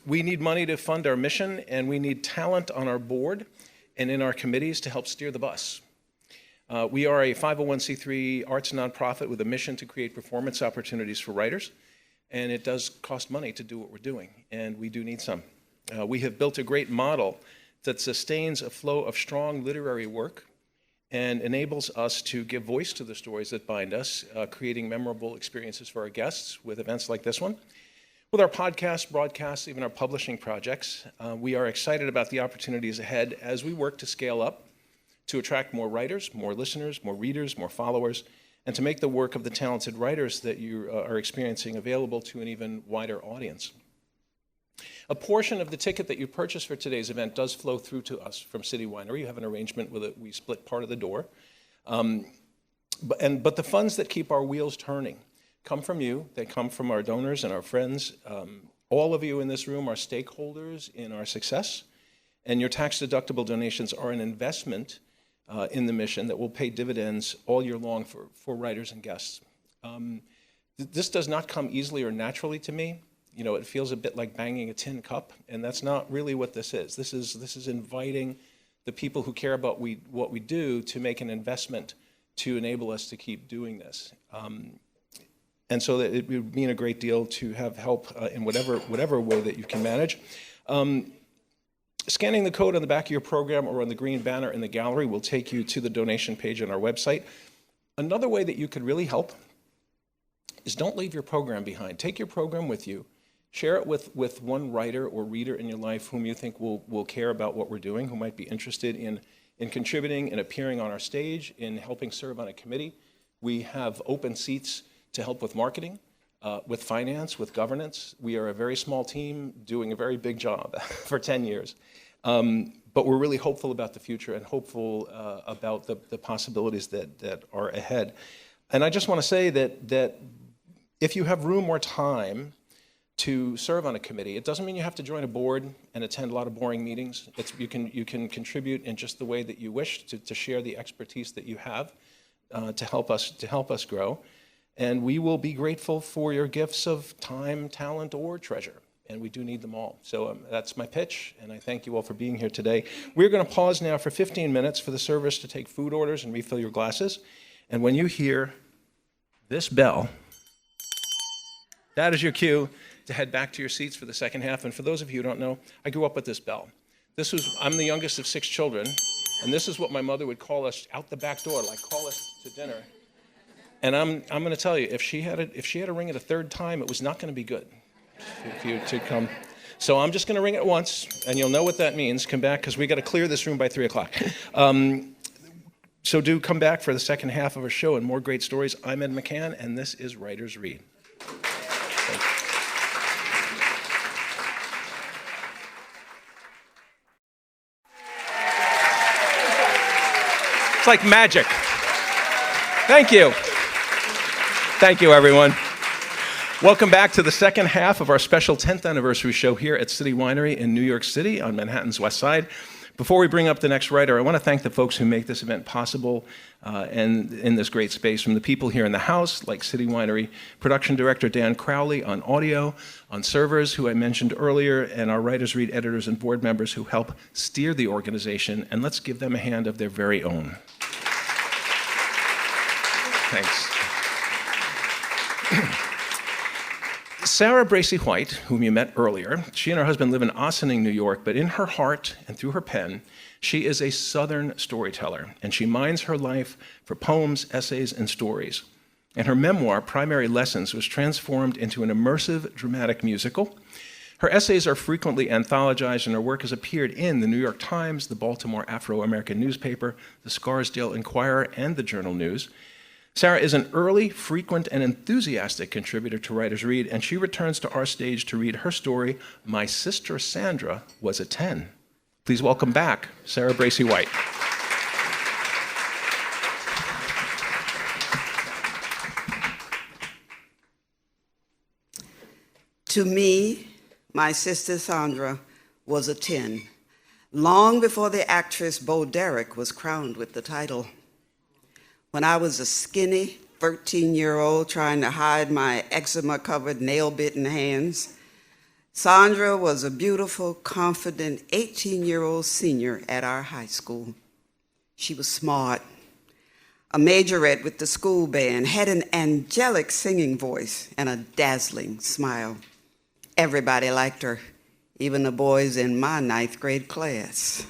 We need money to fund our mission, and we need talent on our board and in our committees to help steer the bus. We are a 501c3 arts nonprofit with a mission to create performance opportunities for writers, and it does cost money to do what we're doing, and we do need some. We have built a great model that sustains a flow of strong literary work and enables us to give voice to the stories that bind us, creating memorable experiences for our guests with events like this one. With our podcasts, broadcasts, even our publishing projects, we are excited about the opportunities ahead as we work to scale up, to attract more writers, more listeners, more readers, more followers, and to make the work of the talented writers that you are experiencing available to an even wider audience. A portion of the ticket that you purchase for today's event does flow through to us from City Winery. You have an arrangement with it. We split part of the door. But the funds that keep our wheels turning come from you. They come from our donors and our friends. All of you in this room are stakeholders in our success, and your tax-deductible donations are an investment in the mission that will pay dividends all year long for writers and guests. This does not come easily or naturally to me. You know, it feels a bit like banging a tin cup, and that's not really what this is. This is inviting the people who care about what we do to make an investment to enable us to keep doing this. And so that it would mean a great deal to have help in whatever way that you can manage. Scanning the code on the back of your program or on the green banner in the gallery will take you to the donation page on our website. Another way that you could really help is don't leave your program behind. Take your program with you. Share it with one writer or reader in your life whom you think will care about what we're doing, who might be interested in contributing, in appearing on our stage, in helping serve on a committee. We have open seats to help with marketing, with finance, with governance. We are a very small team doing a very big job for 10 years. But we're really hopeful about the future and hopeful about the possibilities that are ahead. And I just want to say that if you have room or time to serve on a committee, it doesn't mean you have to join a board and attend a lot of boring meetings. You can contribute in just the way that you wish to share the expertise that you have to help us grow. And we will be grateful for your gifts of time, talent, or treasure. And we do need them all. So that's my pitch, and I thank you all for being here today. We're going to pause now for 15 minutes for the servers to take food orders and refill your glasses. And when you hear this bell, that is your cue to head back to your seats for the second half. And for those of you who don't know, I grew up with this bell. I'm the youngest of 6 children, and this is what my mother would call us out the back door, like call us to dinner. And I'm going to tell you, if she had to ring it a third time, it was not going to be good for you to come. So I'm just going to ring it once, and you'll know what that means. Come back, because we got to clear this room by 3 o'clock. So do come back for the second half of our show and more great stories. I'm Ed McCann, and this is Writers Read. It's like magic. Thank you. Thank you, everyone. Welcome back to the second half of our special 10th anniversary show here at City Winery in New York City on Manhattan's West Side. Before we bring up the next writer, I want to thank the folks who make this event possible and in this great space, from the people here in the house, like City Winery production director Dan Crowley on audio, on servers, who I mentioned earlier, and our Writers Read editors and board members who help steer the organization. And let's give them a hand of their very own. Thanks. Sara Bracey White, whom you met earlier, she and her husband live in Ossining, New York, but in her heart and through her pen, she is a Southern storyteller, and she mines her life for poems, essays, and stories. And her memoir, Primary Lessons, was transformed into an immersive dramatic musical. Her essays are frequently anthologized, and her work has appeared in the New York Times, the Baltimore Afro-American newspaper, the Scarsdale Inquirer, and the Journal News. Sara is an early, frequent, and enthusiastic contributor to Writers Read, and she returns to our stage to read her story, My Sister Sandra Was a 10. Please welcome back Sara Bracey White. To me, my sister Sandra was a 10, long before the actress Bo Derek was crowned with the title. When I was a skinny 13-year-old trying to hide my eczema-covered, nail-bitten hands, Sandra was a beautiful, confident 18-year-old senior at our high school. She was smart, a majorette with the school band, had an angelic singing voice and a dazzling smile. Everybody liked her, even the boys in my 9th grade class.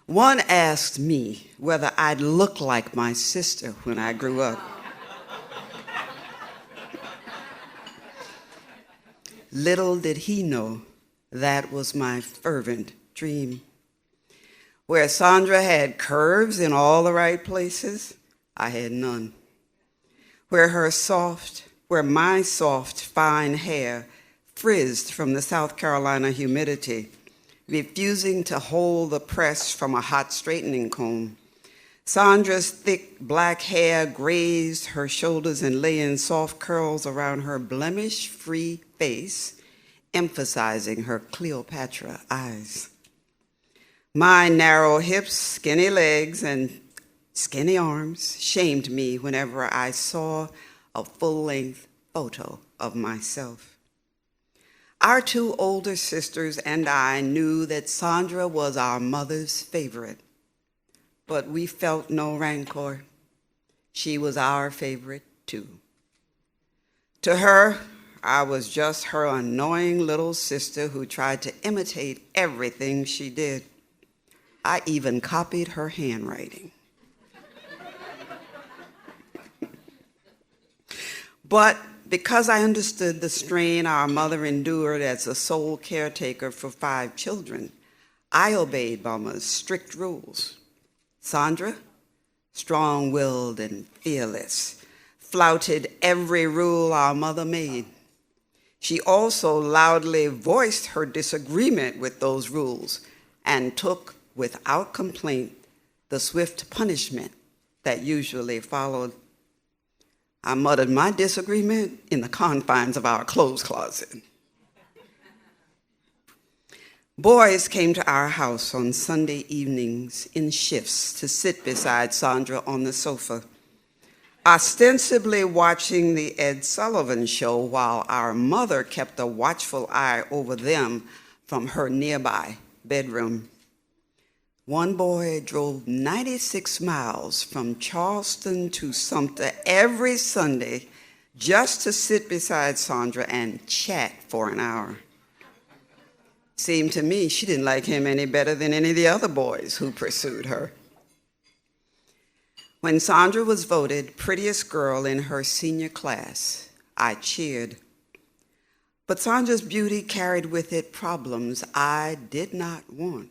One asked me whether I'd look like my sister when I grew up. Little did he know that was my fervent dream. Where Sandra had curves in all the right places, I had none. Where my soft, fine hair frizzed from the South Carolina humidity, refusing to hold the press from a hot straightening comb, Sandra's thick black hair grazed her shoulders and lay in soft curls around her blemish-free face, emphasizing her Cleopatra eyes. My narrow hips, skinny legs, and skinny arms shamed me whenever I saw a full-length photo of myself. Our 2 older sisters and I knew that Sandra was our mother's favorite, but we felt no rancor. She was our favorite too. To her, I was just her annoying little sister who tried to imitate everything she did. I even copied her handwriting. But because I understood the strain our mother endured as a sole caretaker for 5 children, I obeyed Mama's strict rules. Sandra, strong-willed and fearless, flouted every rule our mother made. She also loudly voiced her disagreement with those rules and took, without complaint, the swift punishment that usually followed. I muttered my disagreement in the confines of our clothes closet. Boys came to our house on Sunday evenings in shifts to sit beside Sandra on the sofa, ostensibly watching the Ed Sullivan Show while our mother kept a watchful eye over them from her nearby bedroom. One boy drove 96 miles from Charleston to Sumter every Sunday just to sit beside Sandra and chat for an hour. Seemed to me she didn't like him any better than any of the other boys who pursued her. When Sandra was voted prettiest girl in her senior class, I cheered. But Sandra's beauty carried with it problems I did not want.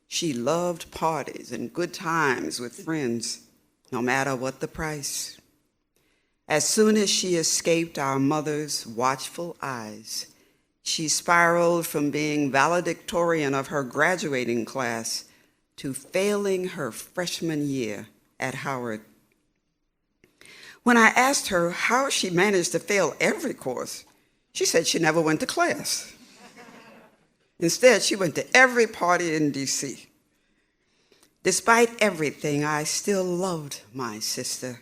She loved parties and good times with friends, no matter what the price. As soon as she escaped our mother's watchful eyes, she spiraled from being valedictorian of her graduating class to failing her freshman year at Howard. When I asked her how she managed to fail every course, she said she never went to class. Instead, she went to every party in D.C. Despite everything, I still loved my sister.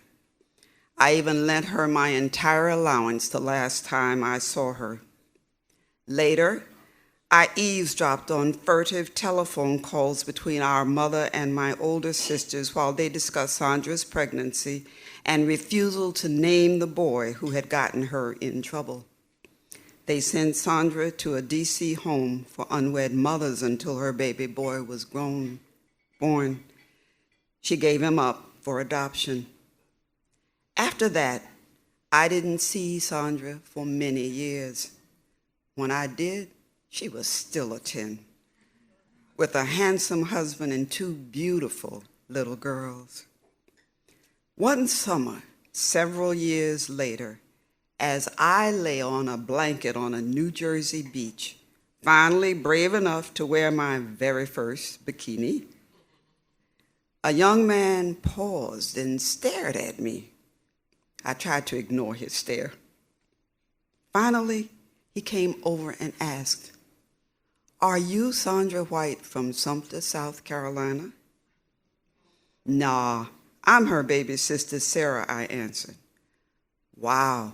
I even lent her my entire allowance the last time I saw her. Later, I eavesdropped on furtive telephone calls between our mother and my older sisters while they discussed Sandra's pregnancy and refusal to name the boy who had gotten her in trouble. They sent Sandra to a D.C. home for unwed mothers until her baby boy was born. She gave him up for adoption. After that, I didn't see Sandra for many years. When I did, she was still a 10, with a handsome husband and 2 beautiful little girls. One summer, several years later, as I lay on a blanket on a New Jersey beach, finally brave enough to wear my very first bikini, a young man paused and stared at me. I tried to ignore his stare. Finally, he came over and asked, "Are you Sandra White from Sumter, South Carolina?" "Nah, I'm her baby sister, Sara," I answered. "Wow,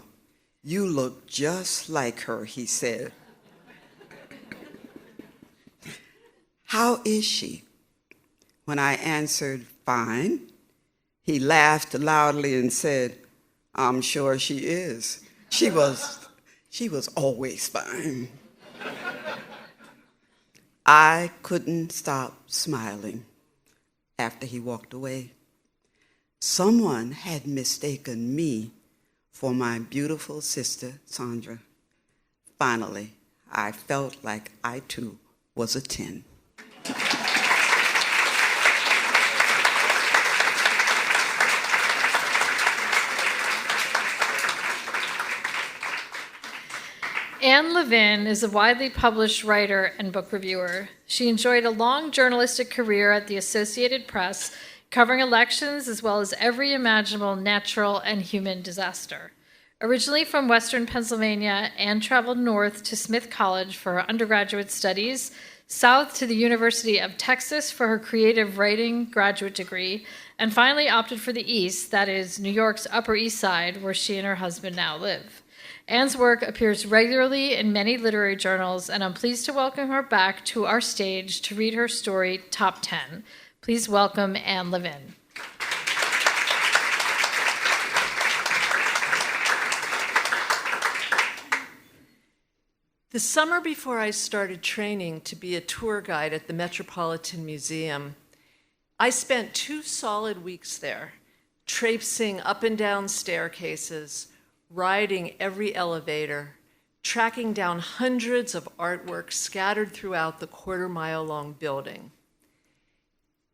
you look just like her," he said. "How is she?" When I answered, "Fine," he laughed loudly and said, "I'm sure she is. She was always fine." I couldn't stop smiling after he walked away. Someone had mistaken me for my beautiful sister, Sandra. Finally, I felt like I too was a 10. Anne Levin is a widely published writer and book reviewer. She enjoyed a long journalistic career at the Associated Press, covering elections as well as every imaginable natural and human disaster. Originally from Western Pennsylvania, Anne traveled north to Smith College for her undergraduate studies, south to the University of Texas for her creative writing graduate degree, and finally opted for the east, that is, New York's Upper East Side, where she and her husband now live. Anne's work appears regularly in many literary journals, and I'm pleased to welcome her back to our stage to read her story, Top 10. Please welcome Anne Levin. The summer before I started training to be a tour guide at the Metropolitan Museum, I spent 2 solid weeks there, traipsing up and down staircases, riding every elevator, tracking down hundreds of artworks scattered throughout the quarter-mile-long building.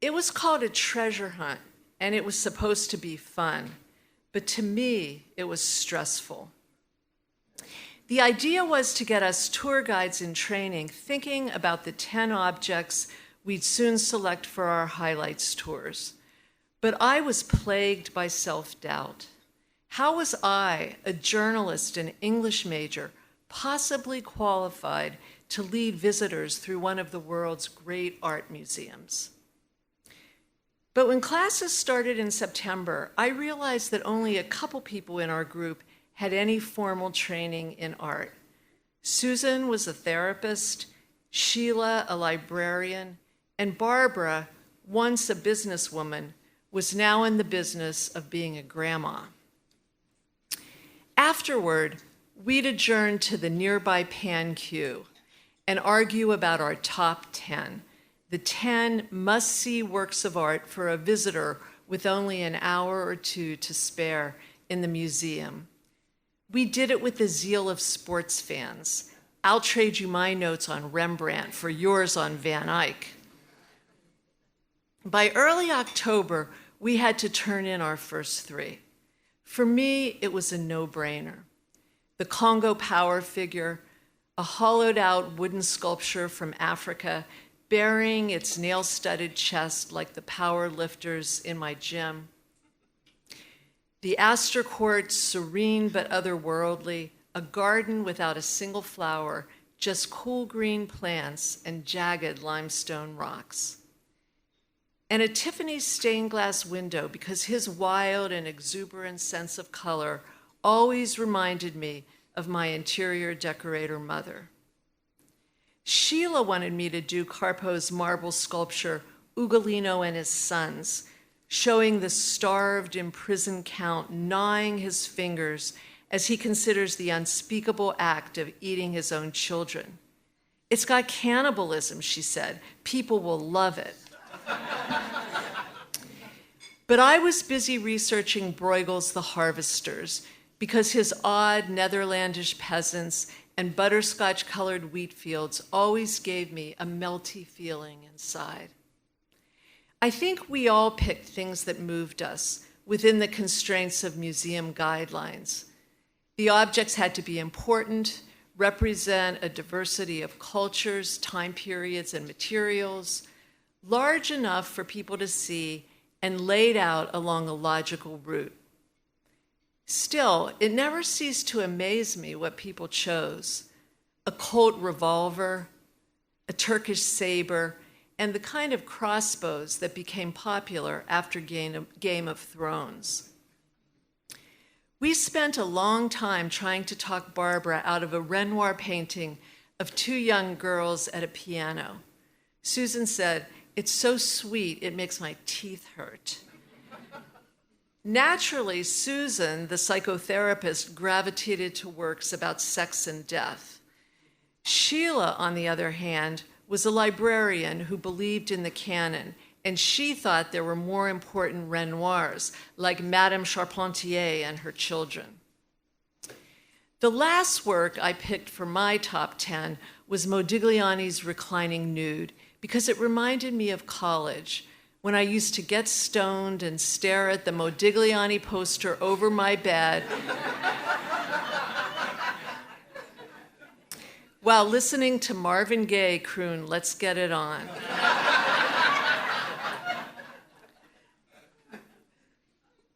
It was called a treasure hunt, and it was supposed to be fun, but to me, it was stressful. The idea was to get us tour guides in training thinking about the 10 objects we'd soon select for our highlights tours. But I was plagued by self-doubt. How was I, a journalist and English major, possibly qualified to lead visitors through one of the world's great art museums? But when classes started in September, I realized that only a couple people in our group had any formal training in art. Susan was a therapist, Sheila a librarian, and Barbara, once a businesswoman, was now in the business of being a grandma. Afterward, we'd adjourn to the nearby Pan Q and argue about our top 10, the 10 must-see works of art for a visitor with only an hour or 2 to spare in the museum. We did it with the zeal of sports fans. I'll trade you my notes on Rembrandt for yours on Van Eyck. By early October, we had to turn in our first 3. For me, it was a no-brainer. The Congo power figure, a hollowed-out wooden sculpture from Africa, burying its nail-studded chest like the power lifters in my gym. The Astor Court, serene but otherworldly, a garden without a single flower, just cool green plants and jagged limestone rocks. And a Tiffany stained glass window, because his wild and exuberant sense of color always reminded me of my interior decorator mother. Sheila wanted me to do Carpo's marble sculpture, Ugolino and His Sons, showing the starved, imprisoned count gnawing his fingers as he considers the unspeakable act of eating his own children. It's got cannibalism, she said. People will love it. But I was busy researching Bruegel's The Harvesters, because his odd Netherlandish peasants and butterscotch-colored wheat fields always gave me a melty feeling inside. I think we all picked things that moved us within the constraints of museum guidelines. The objects had to be important, represent a diversity of cultures, time periods, and materials, large enough for people to see and laid out along a logical route. Still, it never ceased to amaze me what people chose: a Colt revolver, a Turkish saber, and the kind of crossbows that became popular after Game of Thrones. We spent a long time trying to talk Barbara out of a Renoir painting of two young girls at a piano. Susan said, "It's so sweet, it makes my teeth hurt." Naturally, Susan, the psychotherapist, gravitated to works about sex and death. Sheila, on the other hand, was a librarian who believed in the canon, and she thought there were more important Renoirs, like Madame Charpentier and her children. The last work I picked for my top 10 was Modigliani's Reclining Nude, because it reminded me of college, when I used to get stoned and stare at the Modigliani poster over my bed while listening to Marvin Gaye croon "Let's Get It On."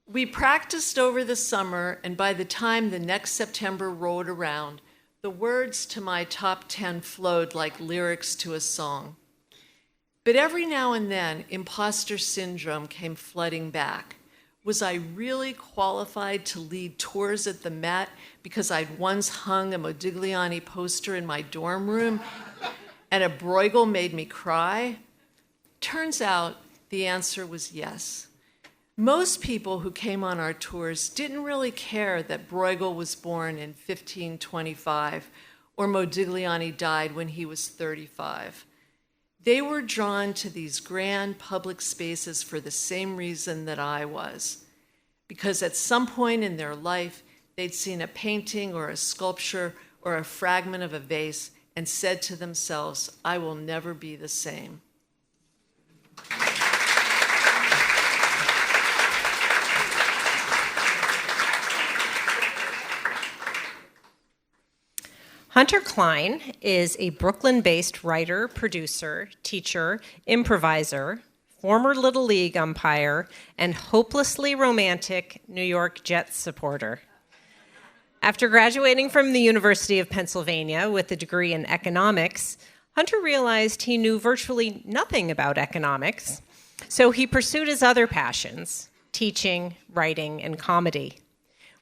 We practiced over the summer, and by the time the next September rolled around, the words to my top 10 flowed like lyrics to a song. But every now and then, imposter syndrome came flooding back. Was I really qualified to lead tours at the Met because I'd once hung a Modigliani poster in my dorm room and a Bruegel made me cry? Turns out the answer was yes. Most people who came on our tours didn't really care that Bruegel was born in 1525 or Modigliani died when he was 35. They were drawn to these grand public spaces for the same reason that I was, because at some point in their life, they'd seen a painting or a sculpture or a fragment of a vase and said to themselves, "I will never be the same." Hunter Klein is a Brooklyn-based writer, producer, teacher, improviser, former Little League umpire, and hopelessly romantic New York Jets supporter. After graduating from the University of Pennsylvania with a degree in economics, Hunter realized he knew virtually nothing about economics, so he pursued his other passions: teaching, writing, and comedy.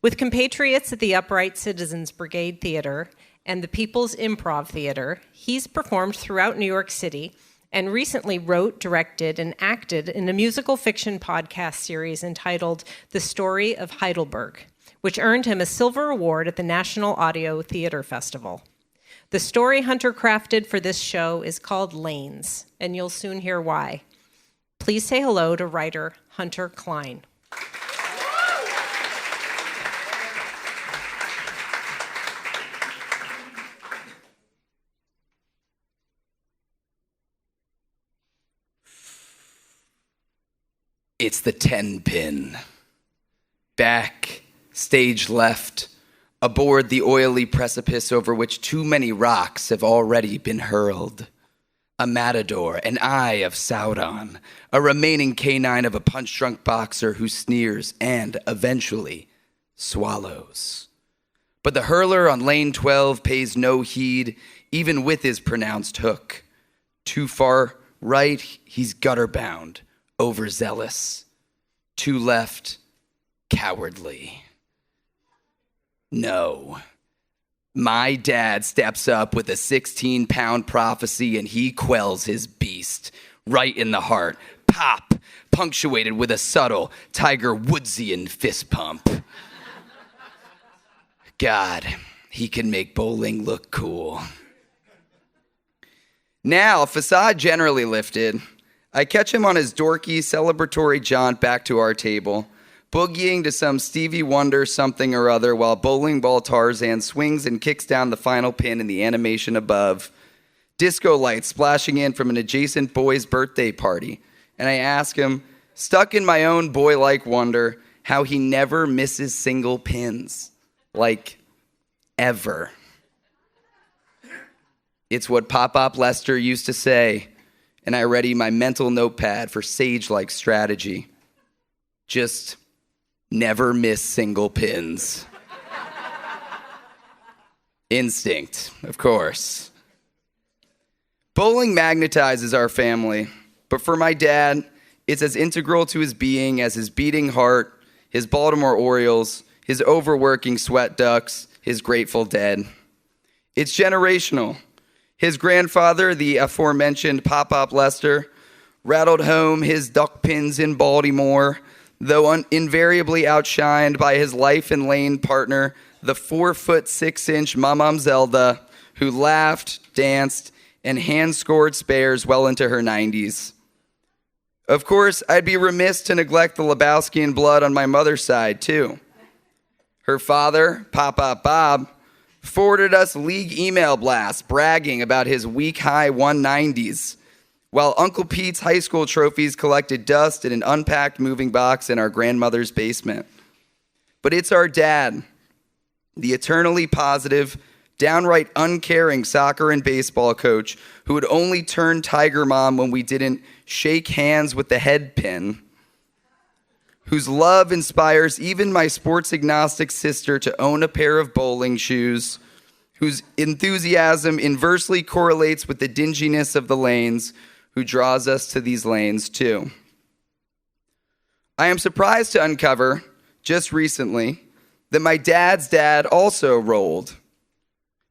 With compatriots at the Upright Citizens Brigade Theater and the People's Improv Theater, he's performed throughout New York City and recently wrote, directed, and acted in a musical fiction podcast series entitled The Story of Heidelberg, which earned him a Silver Award at the National Audio Theater Festival. The story Hunter crafted for this show is called Lanes, and you'll soon hear why. Please say hello to writer Hunter Klein. It's the 10-pin. Back, stage left, aboard the oily precipice over which too many rocks have already been hurled. A matador, an eye of Sauron, a remaining canine of a punch-drunk boxer who sneers and, eventually, swallows. But the hurler on lane 12 pays no heed, even with his pronounced hook. Too far right, he's gutter-bound, overzealous. Too left, cowardly. No. My dad steps up with a 16-pound prophecy and he quells his beast right in the heart. Pop, punctuated with a subtle Tiger Woodsian fist pump. God, he can make bowling look cool. Now, facade generally lifted, I catch him on his dorky celebratory jaunt back to our table, boogieing to some Stevie Wonder something or other while bowling ball Tarzan swings and kicks down the final pin in the animation above. Disco lights splashing in from an adjacent boy's birthday party. And I ask him, stuck in my own boy-like wonder, how he never misses single pins. Like, ever. It's what Pop-Op Lester used to say, and I ready my mental notepad for sage-like strategy. Just never miss single pins. Instinct, of course. Bowling magnetizes our family, but for my dad, it's as integral to his being as his beating heart, his Baltimore Orioles, his overworking sweat ducks, his Grateful Dead. It's generational. His grandfather, the aforementioned Pop-Op Lester, rattled home his duck pins in Baltimore, though invariably outshined by his life and lane partner, the 4'6" Mamam Zelda, who laughed, danced, and hand-scored spares well into her 90s. Of course, I'd be remiss to neglect the Lebowskian blood on my mother's side, too. Her father, Pop-Up Bob, forwarded us league email blasts bragging about his week-high 190s, while Uncle Pete's high school trophies collected dust in an unpacked moving box in our grandmother's basement. But it's our dad, the eternally positive, downright uncaring soccer and baseball coach who would only turn Tiger Mom when we didn't shake hands with the head pin, whose love inspires even my sports agnostic sister to own a pair of bowling shoes, whose enthusiasm inversely correlates with the dinginess of the lanes, who draws us to these lanes too. I am surprised to uncover, just recently, that my dad's dad also rolled.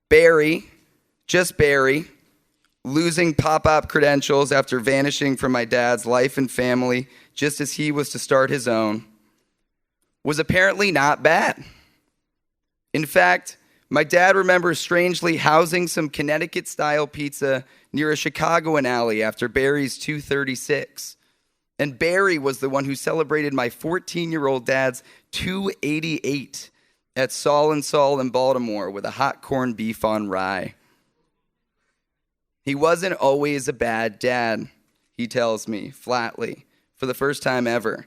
Barry, just Barry, losing pop-up credentials after vanishing from my dad's life and family just as he was to start his own, was apparently not bad. In fact, my dad remembers strangely housing some Connecticut-style pizza near a Chicagoan alley after Barry's 236. And Barry was the one who celebrated my 14-year-old dad's 288 at Saul & Saul in Baltimore with a hot corned beef on rye. He wasn't always a bad dad, he tells me, flatly, for the first time ever.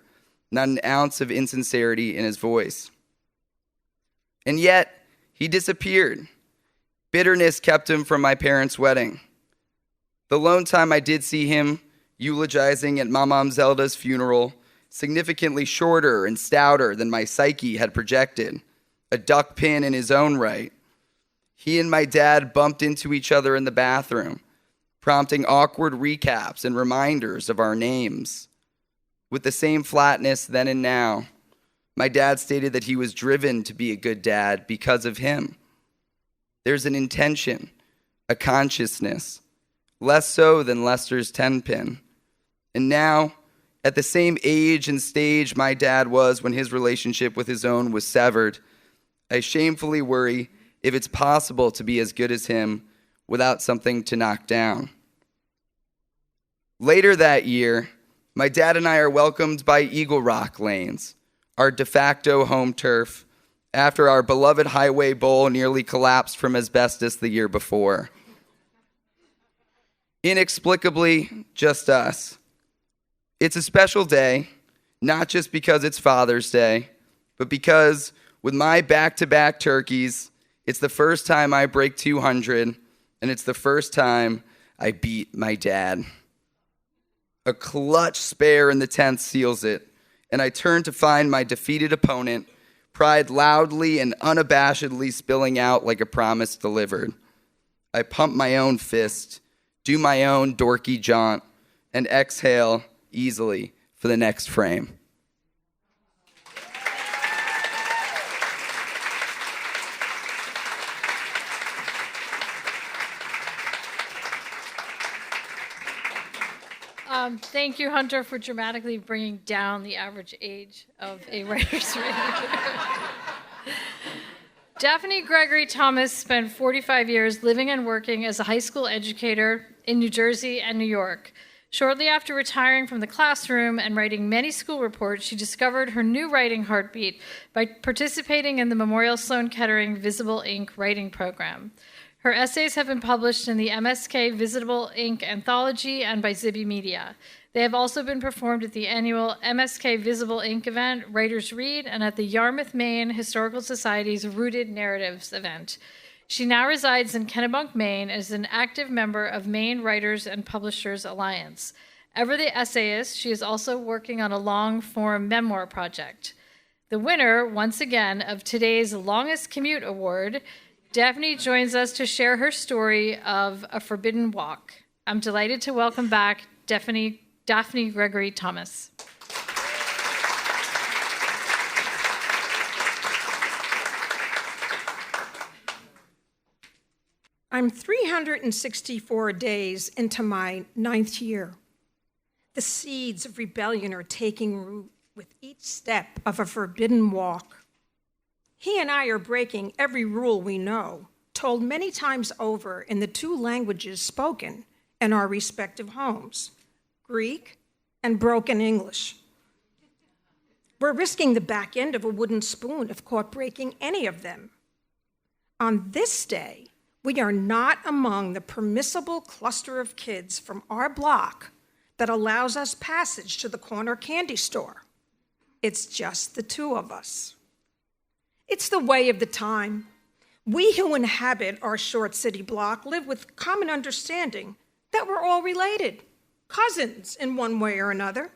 Not an ounce of insincerity in his voice. And yet, he disappeared. Bitterness kept him from my parents' wedding. The lone time I did see him, eulogizing at Mamam Zelda's funeral, significantly shorter and stouter than my psyche had projected, a duck pin in his own right. He and my dad bumped into each other in the bathroom, prompting awkward recaps and reminders of our names. With the same flatness then and now, my dad stated that he was driven to be a good dad because of him. There's an intention, a consciousness, less so than Lester's 10-pin. And now, at the same age and stage my dad was when his relationship with his own was severed, I shamefully worry if it's possible to be as good as him without something to knock down. Later that year, my dad and I are welcomed by Eagle Rock Lanes, our de facto home turf, after our beloved highway bowl nearly collapsed from asbestos the year before. Inexplicably, just us. It's a special day, not just because it's Father's Day, but because with my back-to-back turkeys, it's the first time I break 200, and it's the first time I beat my dad. A clutch spare in the 10th seals it, and I turn to find my defeated opponent, pride loudly and unabashedly spilling out like a promise delivered. I pump my own fist, do my own dorky jaunt, and exhale easily for the next frame. Thank you, Hunter, for dramatically bringing down the average age of a writer's read. Daphne Gregory-Thomas spent 45 years living and working as a high school educator in New Jersey and New York. Shortly after retiring from the classroom and writing many school reports, she discovered her new writing heartbeat by participating in the Memorial Sloan Kettering Visible Ink writing program. Her essays have been published in the MSK Visible Ink Anthology and by Zibby Media. They have also been performed at the annual MSK Visible Ink event, Writers Read, and at the Yarmouth, Maine Historical Society's Rooted Narratives event. She now resides in Kennebunk, Maine, as an active member of Maine Writers and Publishers Alliance. Ever the essayist, she is also working on a long-form memoir project. The winner, once again, of today's Longest Commute Award, Daphne joins us to share her story of a forbidden walk. I'm delighted to welcome back Daphne Gregory-Thomas. I'm 364 days into my 9th year. The seeds of rebellion are taking root with each step of a forbidden walk. He and I are breaking every rule we know, told many times over in the 2 languages spoken in our respective homes, Greek and broken English. We're risking the back end of a wooden spoon if caught breaking any of them. On this day, we are not among the permissible cluster of kids from our block that allows us passage to the corner candy store. It's just the 2 of us. It's the way of the time. We who inhabit our short city block live with common understanding that we're all related, cousins in one way or another.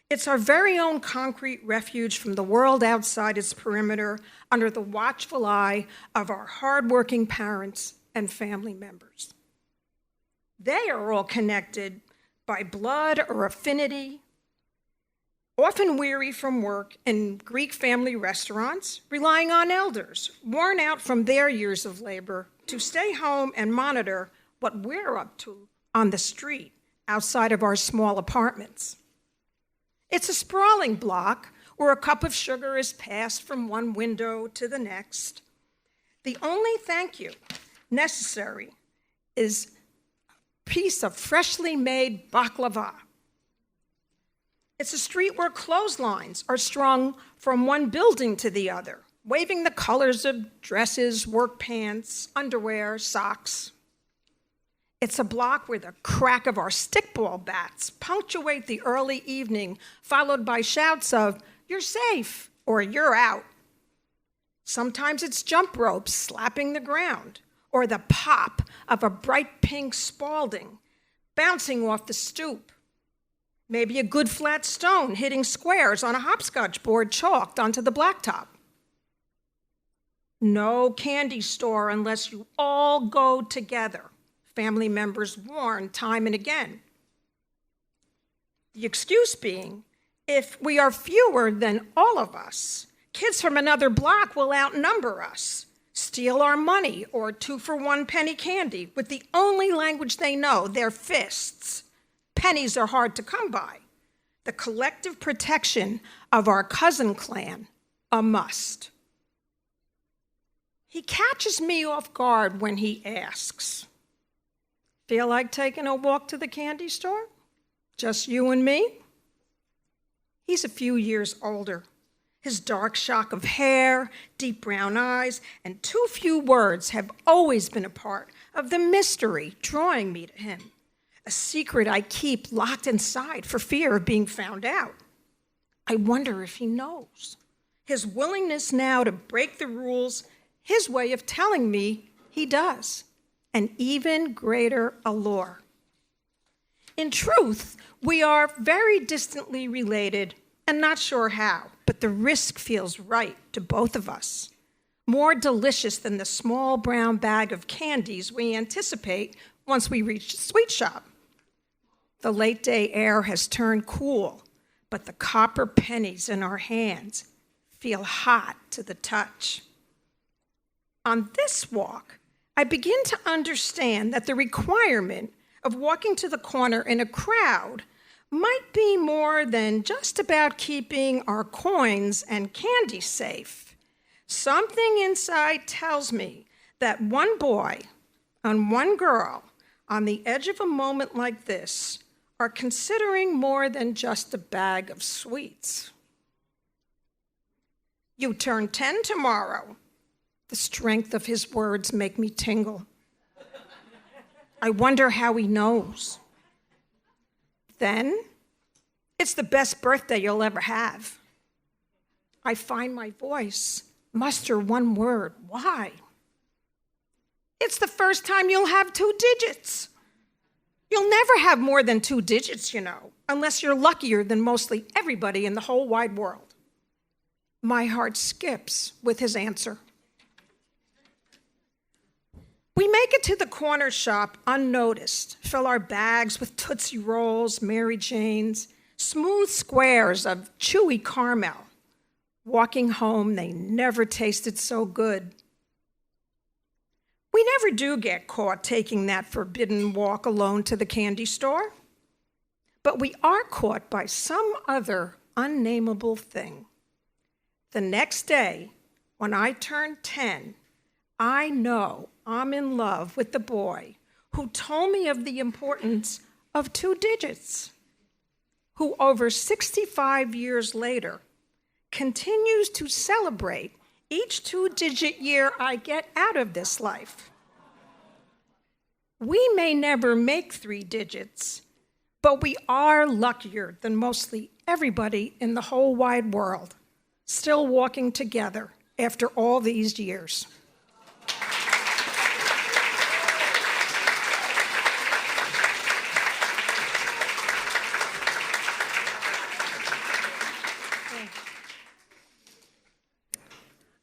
It's our very own concrete refuge from the world outside its perimeter under the watchful eye of our hardworking parents and family members. They are all connected by blood or affinity, often weary from work in Greek family restaurants, relying on elders, worn out from their years of labor, to stay home and monitor what we're up to on the street outside of our small apartments. It's a sprawling block where a cup of sugar is passed from one window to the next. The only thank you necessary is a piece of freshly made baklava. It's a street where clotheslines are strung from one building to the other, waving the colors of dresses, work pants, underwear, socks. It's a block where the crack of our stickball bats punctuate the early evening, followed by shouts of, "You're safe," or "You're out." Sometimes it's jump ropes slapping the ground, or the pop of a bright pink Spalding bouncing off the stoop. Maybe a good flat stone hitting squares on a hopscotch board chalked onto the blacktop. No candy store unless you all go together, family members warn time and again. The excuse being, if we are fewer than all of us, kids from another block will outnumber us, steal our money or 2-for-1 penny candy with the only language they know, their fists. Pennies are hard to come by. The collective protection of our cousin clan, a must. He catches me off guard when he asks, "Feel like taking a walk to the candy store? Just you and me?" He's a few years older. His dark shock of hair, deep brown eyes, and too few words have always been a part of the mystery drawing me to him. A secret I keep locked inside for fear of being found out. I wonder if he knows. His willingness now to break the rules, his way of telling me he does. An even greater allure. In truth, we are very distantly related and not sure how, but the risk feels right to both of us. more delicious than the small brown bag of candies we anticipate once we reach the sweet shop. The late day air has turned cool, but the copper pennies in our hands feel hot to the touch. On this walk, I begin to understand that the requirement of walking to the corner in a crowd might be more than just about keeping our coins and candy safe. Something inside tells me that one boy and one girl on the edge of a moment like this are considering more than just a bag of sweets. You turn 10 tomorrow. The strength of his words make me tingle. I wonder how he knows. Then, it's the best birthday you'll ever have. I find my voice, muster one word, why? It's the first time you'll have 2 digits. You'll never have more than 2 digits, you know, unless you're luckier than mostly everybody in the whole wide world. My heart skips with his answer. We make it to the corner shop unnoticed, fill our bags with Tootsie Rolls, Mary Janes, smooth squares of chewy caramel. Walking home, they never tasted so good. We never do get caught taking that forbidden walk alone to the candy store, but we are caught by some other unnameable thing. The next day, when I turn 10, I know I'm in love with the boy who told me of the importance of 2 digits, who over 65 years later continues to celebrate each 2-digit year I get out of this life. We may never make 3 digits, but we are luckier than mostly everybody in the whole wide world, still walking together after all these years.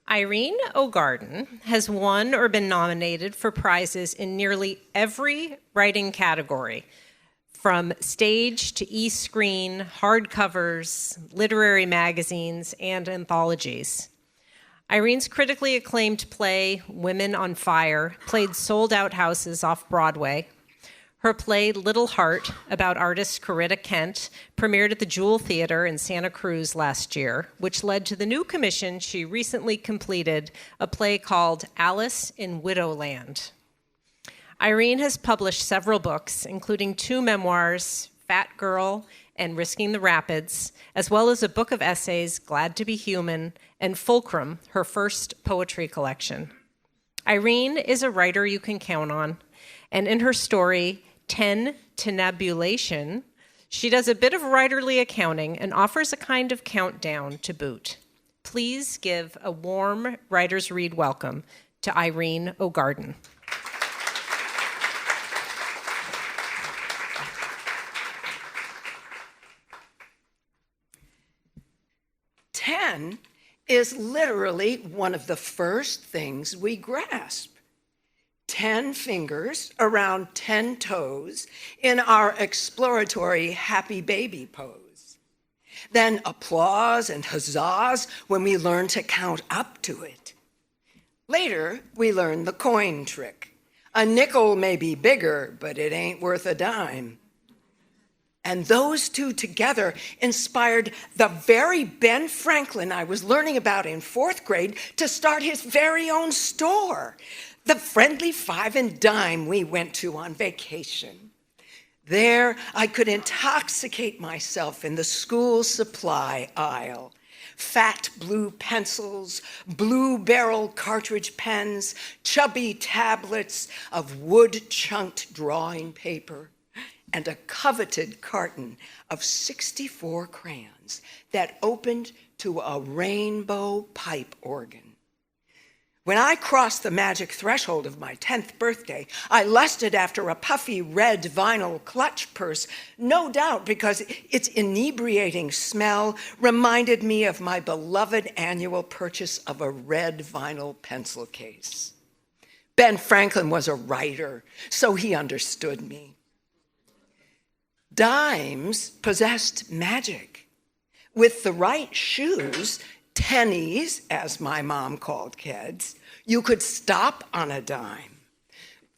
Irene O'Garden has won or been nominated for prizes in nearly every writing category, from stage to e-screen, hardcovers, literary magazines, and anthologies. Irene's critically acclaimed play, Women on Fire, played sold-out houses off Broadway. Her play, Little Heart, about artist Coretta Kent, premiered at the Jewel Theater in Santa Cruz last year, which led to the new commission she recently completed, a play called Alice in Widowland. Irene has published several books, including 2 memoirs, Fat Girl and Risking the Rapids, as well as a book of essays, Glad to be Human, and Fulcrum, her first poetry collection. Irene is a writer you can count on, and in her story, Ten-tinnabulation, she does a bit of writerly accounting and offers a kind of countdown to boot. Please give a warm Writer's Read welcome to Irene O'Garden. Ten is literally one of the first things we grasp. 10 fingers around 10 toes in our exploratory happy baby pose. Then applause and huzzas when we learn to count up to it. Later, we learn the coin trick. A nickel may be bigger, but it ain't worth a dime. And those 2 together inspired the very Ben Franklin I was learning about in 4th grade to start his very own store. The friendly 5 and dime we went to on vacation. There, I could intoxicate myself in the school supply aisle. Fat blue pencils, blue barrel cartridge pens, chubby tablets of wood-chunked drawing paper, and a coveted carton of 64 crayons that opened to a rainbow pipe organ. When I crossed the magic threshold of my 10th birthday, I lusted after a puffy red vinyl clutch purse, no doubt because its inebriating smell reminded me of my beloved annual purchase of a red vinyl pencil case. Ben Franklin was a writer, so he understood me. Dimes possessed magic. With the right shoes, tennies, as my mom called kids, you could stop on a dime.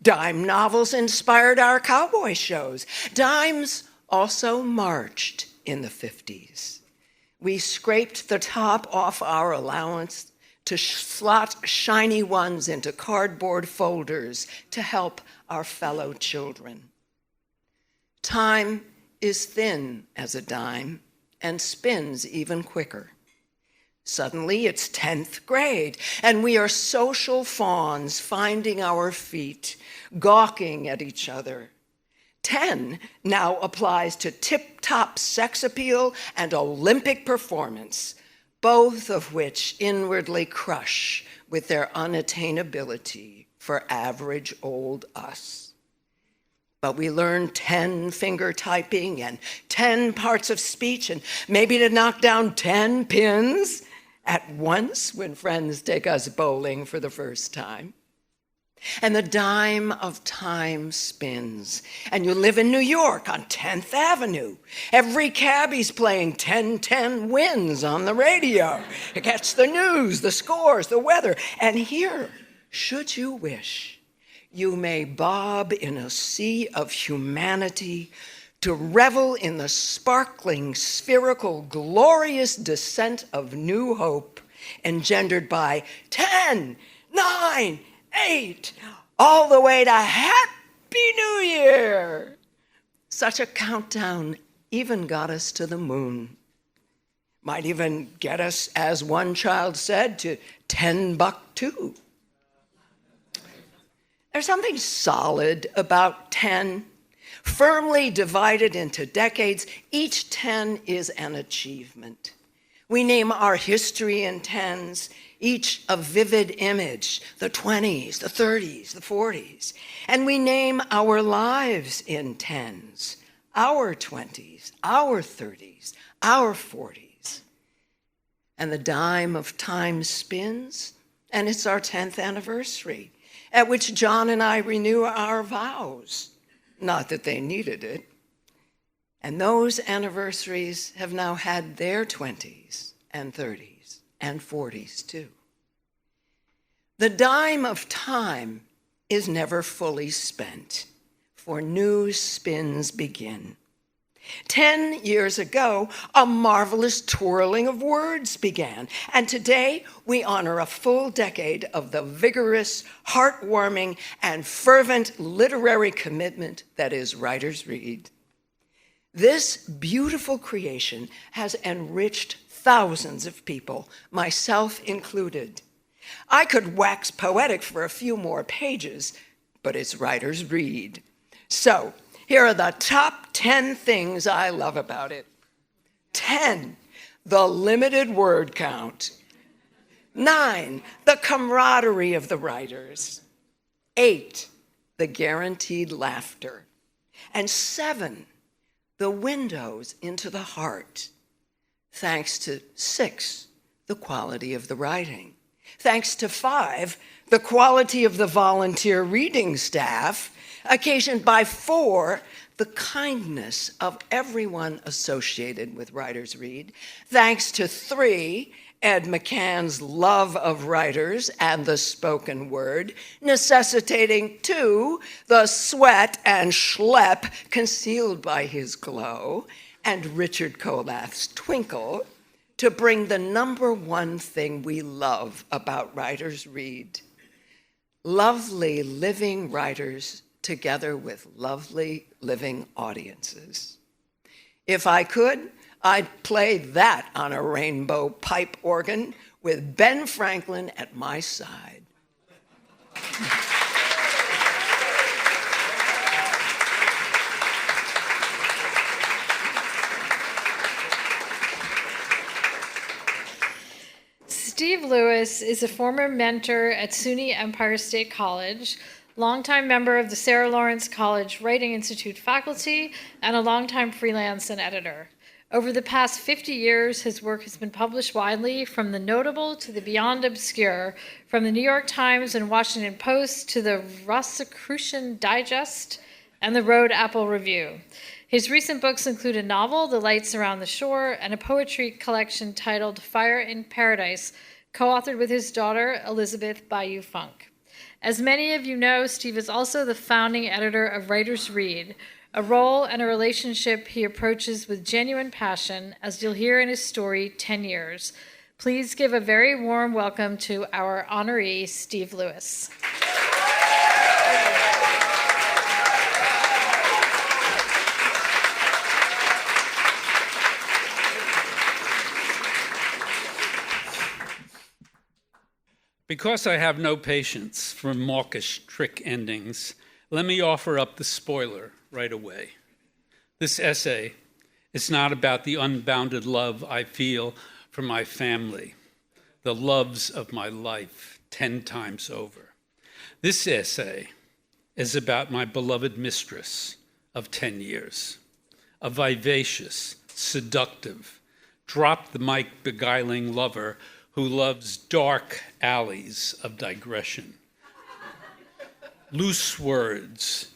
Dime novels inspired our cowboy shows. Dimes also marched in the 50s. We scraped the top off our allowance to slot shiny ones into cardboard folders to help our fellow children. Time is thin as a dime and spins even quicker. Suddenly, it's 10th grade, and we are social fawns finding our feet, gawking at each other. 10 now applies to tip-top sex appeal and Olympic performance, both of which inwardly crush with their unattainability for average old us. But we learn 10 finger typing and 10 parts of speech and maybe to knock down 10 pins at once when friends take us bowling for the first time. And the dime of time spins, and you live in New York on 10th Avenue. Every cabbie's playing 10-10 wins on the radio. It gets the news, the scores, the weather. And here, should you wish, you may bob in a sea of humanity to revel in the sparkling, spherical, glorious descent of new hope engendered by 10, 9, 8, all the way to Happy New Year. Such a countdown even got us to the moon. Might even get us, as one child said, to 10 buck 2. There's something solid about 10. Firmly divided into decades, each 10 is an achievement. We name our history in 10s, each a vivid image, the 20s, the 30s, the 40s. And we name our lives in 10s, our 20s, our 30s, our 40s. And the dime of time spins, and it's our 10th anniversary, at which John and I renew our vows. Not that they needed it. And those anniversaries have now had their 20s and 30s and 40s too. The dime of time is never fully spent, for new spins begin. 10 years ago, a marvelous twirling of words began, and today we honor a full decade of the vigorous, heartwarming, and fervent literary commitment that is Writers Read. This beautiful creation has enriched thousands of people, myself included. I could wax poetic for a few more pages, but it's Writers Read. So, here are the top 10 things I love about it. 10, the limited word count. 9, the camaraderie of the writers. 8, the guaranteed laughter. And 7, the windows into the heart. Thanks to 6, the quality of the writing. Thanks to 5, the quality of the volunteer reading staff. Occasioned by 4, the kindness of everyone associated with Writers Read. Thanks to 3, Ed McCann's love of writers and the spoken word, necessitating 2, the sweat and schlep concealed by his glow, and Richard Colath's twinkle, to bring the number one thing we love about Writers Read. Lovely living writers together with lovely living audiences. If I could, I'd play that on a rainbow pipe organ with Ben Franklin at my side. Steve Lewis is a former mentor at SUNY Empire State College, longtime member of the Sarah Lawrence College Writing Institute faculty, and a longtime freelance and editor. Over the past 50 years, his work has been published widely, from the notable to the beyond obscure, from the New York Times and Washington Post to the Rosicrucian Digest and the Rhode Apple Review. His recent books include a novel, The Lights Around the Shore, and a poetry collection titled Fire in Paradise, co-authored with his daughter, Elizabeth Bayou Funk. As many of you know, Steve is also the founding editor of Writers Read, a role and a relationship he approaches with genuine passion, as you'll hear in his story, 10 Years. Please give a very warm welcome to our honoree, Steve Lewis. Because I have no patience for mawkish trick endings, let me offer up the spoiler right away. This essay is not about the unbounded love I feel for my family, the loves of my life 10 times over. This essay is about my beloved mistress of 10 years, a vivacious, seductive, drop-the-mic beguiling lover who loves dark alleys of digression, loose words,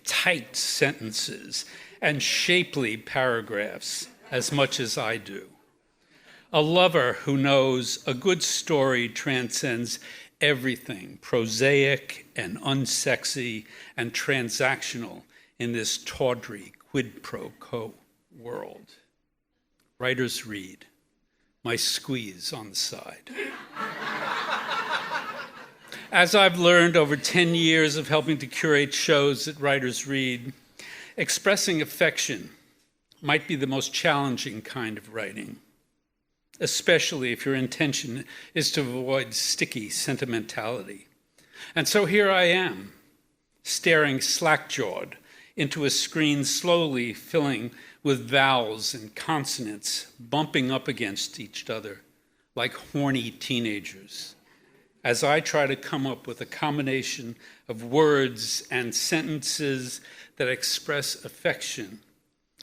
tight sentences, and shapely paragraphs as much as I do. A lover who knows a good story transcends everything prosaic and unsexy and transactional in this tawdry quid pro quo world. Writers Read, my squeeze on the side. As I've learned over 10 years of helping to curate shows at Writers Read, expressing affection might be the most challenging kind of writing, especially if your intention is to avoid sticky sentimentality. And so here I am, staring slack-jawed into a screen slowly filling with vowels and consonants bumping up against each other like horny teenagers, as I try to come up with a combination of words and sentences that express affection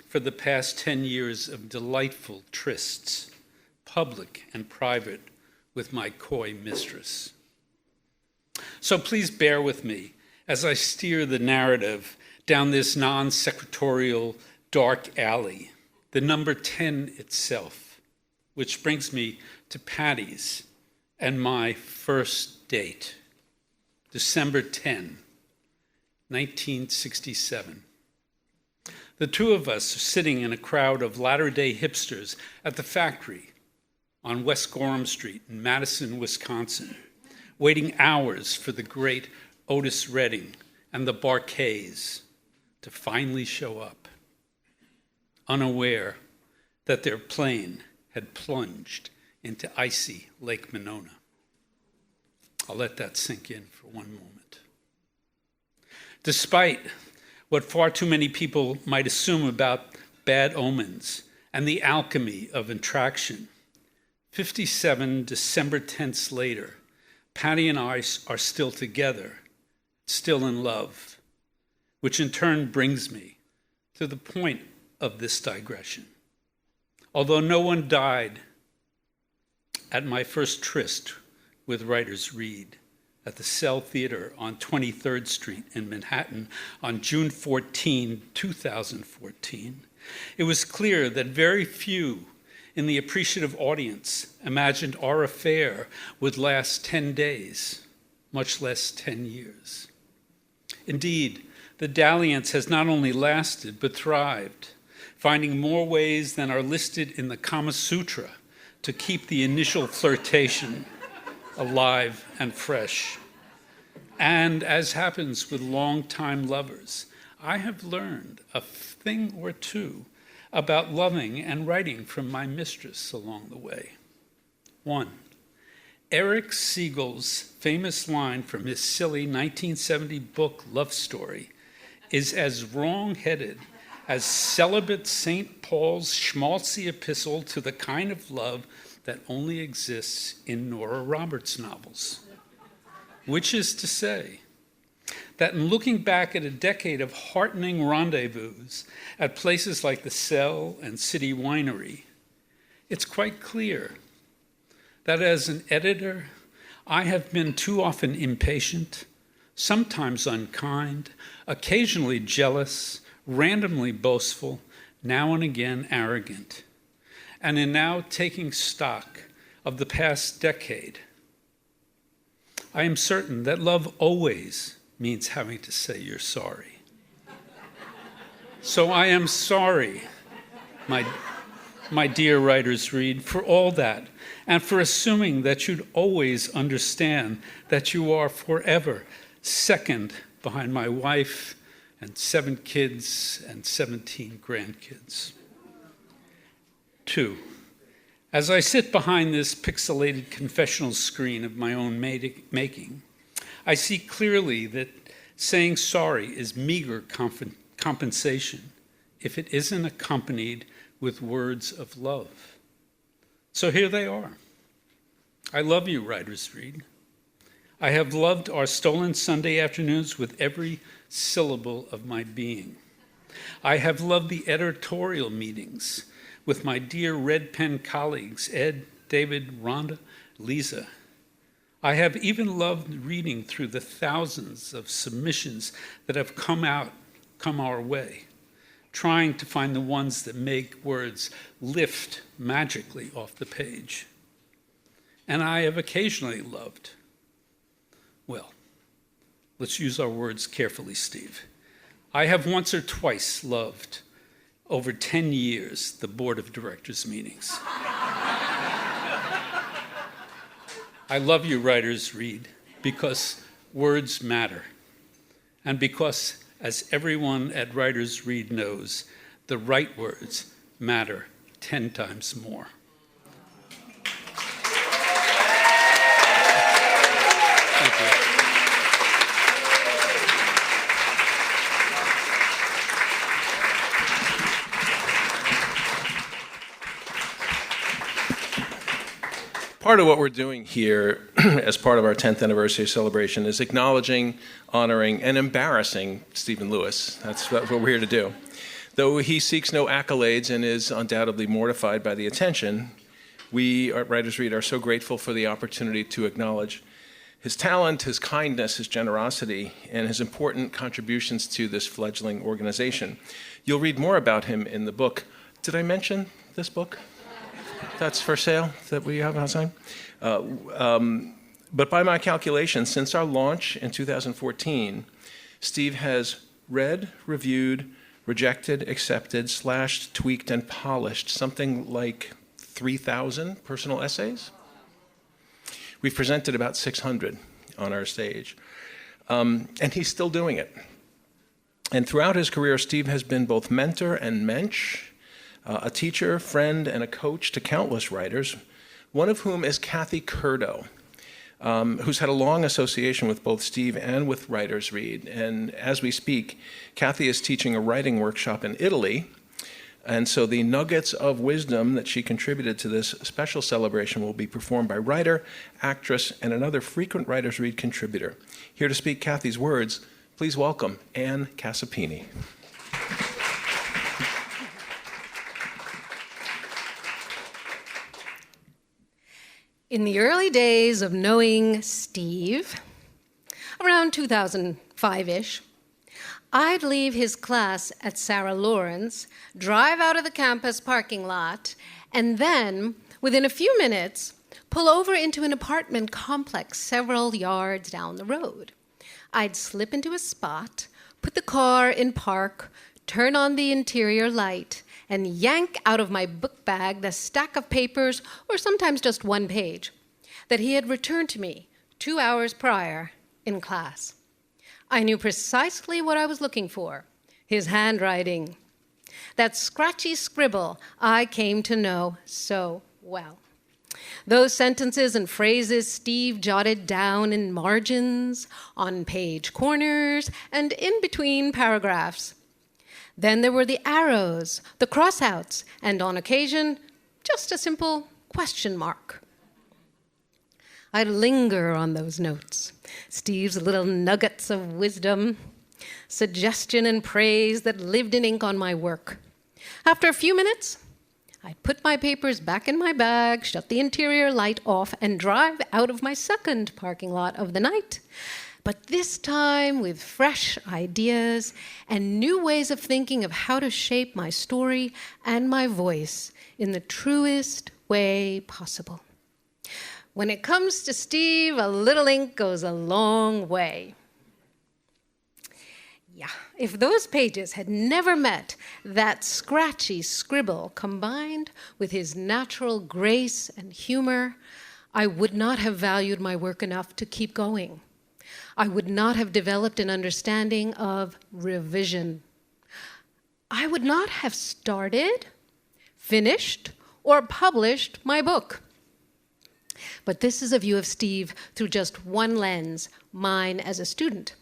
for the past 10 years of delightful trysts, public and private, with my coy mistress. So please bear with me as I steer the narrative down this non-secretarial dark alley, the number 10 itself, which brings me to Patty's and my first date, December 10, 1967. The two of us are sitting in a crowd of latter-day hipsters at the factory on West Gorham Street in Madison, Wisconsin, waiting hours for the great Otis Redding and the Barkays to finally show up, unaware that their plane had plunged into icy Lake Monona. I'll let that sink in for one moment. Despite what far too many people might assume about bad omens and the alchemy of attraction, 57 December 10ths later, Patty and I are still together, still in love, which in turn brings me to the point of this digression. Although no one died at my first tryst with Writers Read at the Cell Theater on 23rd Street in Manhattan on June 14, 2014, it was clear that very few in the appreciative audience imagined our affair would last 10 days, much less 10 years. Indeed, the dalliance has not only lasted, but thrived, finding more ways than are listed in the Kama Sutra to keep the initial flirtation alive and fresh. And as happens with longtime lovers, I have learned a thing or two about loving and writing from my mistress along the way. 1. Eric Siegel's famous line from his silly 1970 book, Love Story, is as wrong-headed as celibate St. Paul's schmaltzy epistle to the kind of love that only exists in Nora Roberts novels. Which is to say that in looking back at a decade of heartening rendezvous at places like the Cell and City Winery, it's quite clear that as an editor, I have been too often impatient, sometimes unkind, occasionally jealous, randomly boastful, now and again arrogant. And in now taking stock of the past decade, I am certain that love always means having to say you're sorry. So I am sorry, my dear writers read, for all that, and for assuming that you'd always understand that you are forever second behind my wife and 7 kids and 17 grandkids. 2, as I sit behind this pixelated confessional screen of my own making, I see clearly that saying sorry is meager compensation if it isn't accompanied with words of love. So here they are. I love you, writers read. I have loved our stolen Sunday afternoons with every syllable of my being. I have loved the editorial meetings with my dear red pen colleagues, Ed, David, Rhonda, Lisa. I have even loved reading through the thousands of submissions that have come our way, trying to find the ones that make words lift magically off the page. And I have occasionally loved, well, let's use our words carefully, Steve. I have once or twice loved, over 10 years, the board of directors meetings. I love you, writers read, because words matter. And because, as everyone at Writers Read knows, the right words matter 10 times more. Thank you. Part of what we're doing here as part of our 10th anniversary celebration is acknowledging, honoring, and embarrassing Stephen Lewis. That's what we're here to do. Though he seeks no accolades and is undoubtedly mortified by the attention, we at Writers Read are so grateful for the opportunity to acknowledge his talent, his kindness, his generosity, and his important contributions to this fledgling organization. You'll read more about him in the book. Did I mention this book? That's for sale, that we have outside. But by my calculation, since our launch in 2014, Steve has read, reviewed, rejected, accepted, slashed, tweaked, and polished something like 3,000 personal essays. We've presented about 600 on our stage, and he's still doing it. And throughout his career, Steve has been both mentor and mensch, a teacher, friend, and a coach to countless writers, one of whom is Kathy Curto, who's had a long association with both Steve and with Writers Read. And as we speak, Kathy is teaching a writing workshop in Italy, and so the nuggets of wisdom that she contributed to this special celebration will be performed by writer, actress, and another frequent Writers Read contributor. Here to speak Kathy's words, please welcome Anne Casapini. In the early days of knowing Steve, around 2005-ish, I'd leave his class at Sarah Lawrence, drive out of the campus parking lot, and then, within a few minutes, pull over into an apartment complex several yards down the road. I'd slip into a spot, put the car in park, turn on the interior light, and yank out of my book bag the stack of papers, or sometimes just one page, that he had returned to me 2 hours prior in class. I knew precisely what I was looking for, his handwriting, that scratchy scribble I came to know so well. Those sentences and phrases Steve jotted down in margins, on page corners, and in between paragraphs. Then there were the arrows, the crossouts, and on occasion, just a simple Question mark. I'd linger on those notes, Steve's little nuggets of wisdom, suggestion and praise that lived in ink on my work. After a few minutes, I'd put my papers back in my bag, shut the interior light off, and drive out of my second parking lot of the night. But this time with fresh ideas and new ways of thinking of how to shape my story and my voice in the truest way possible. When it comes to Steve, a little ink goes a long way. Yeah, if those pages had never met that scratchy scribble combined with his natural grace and humor, I would not have valued my work enough to keep going. I would not have developed an understanding of revision. I would not have started, finished, or published my book. But this is a view of Steve through just one lens, mine as a student.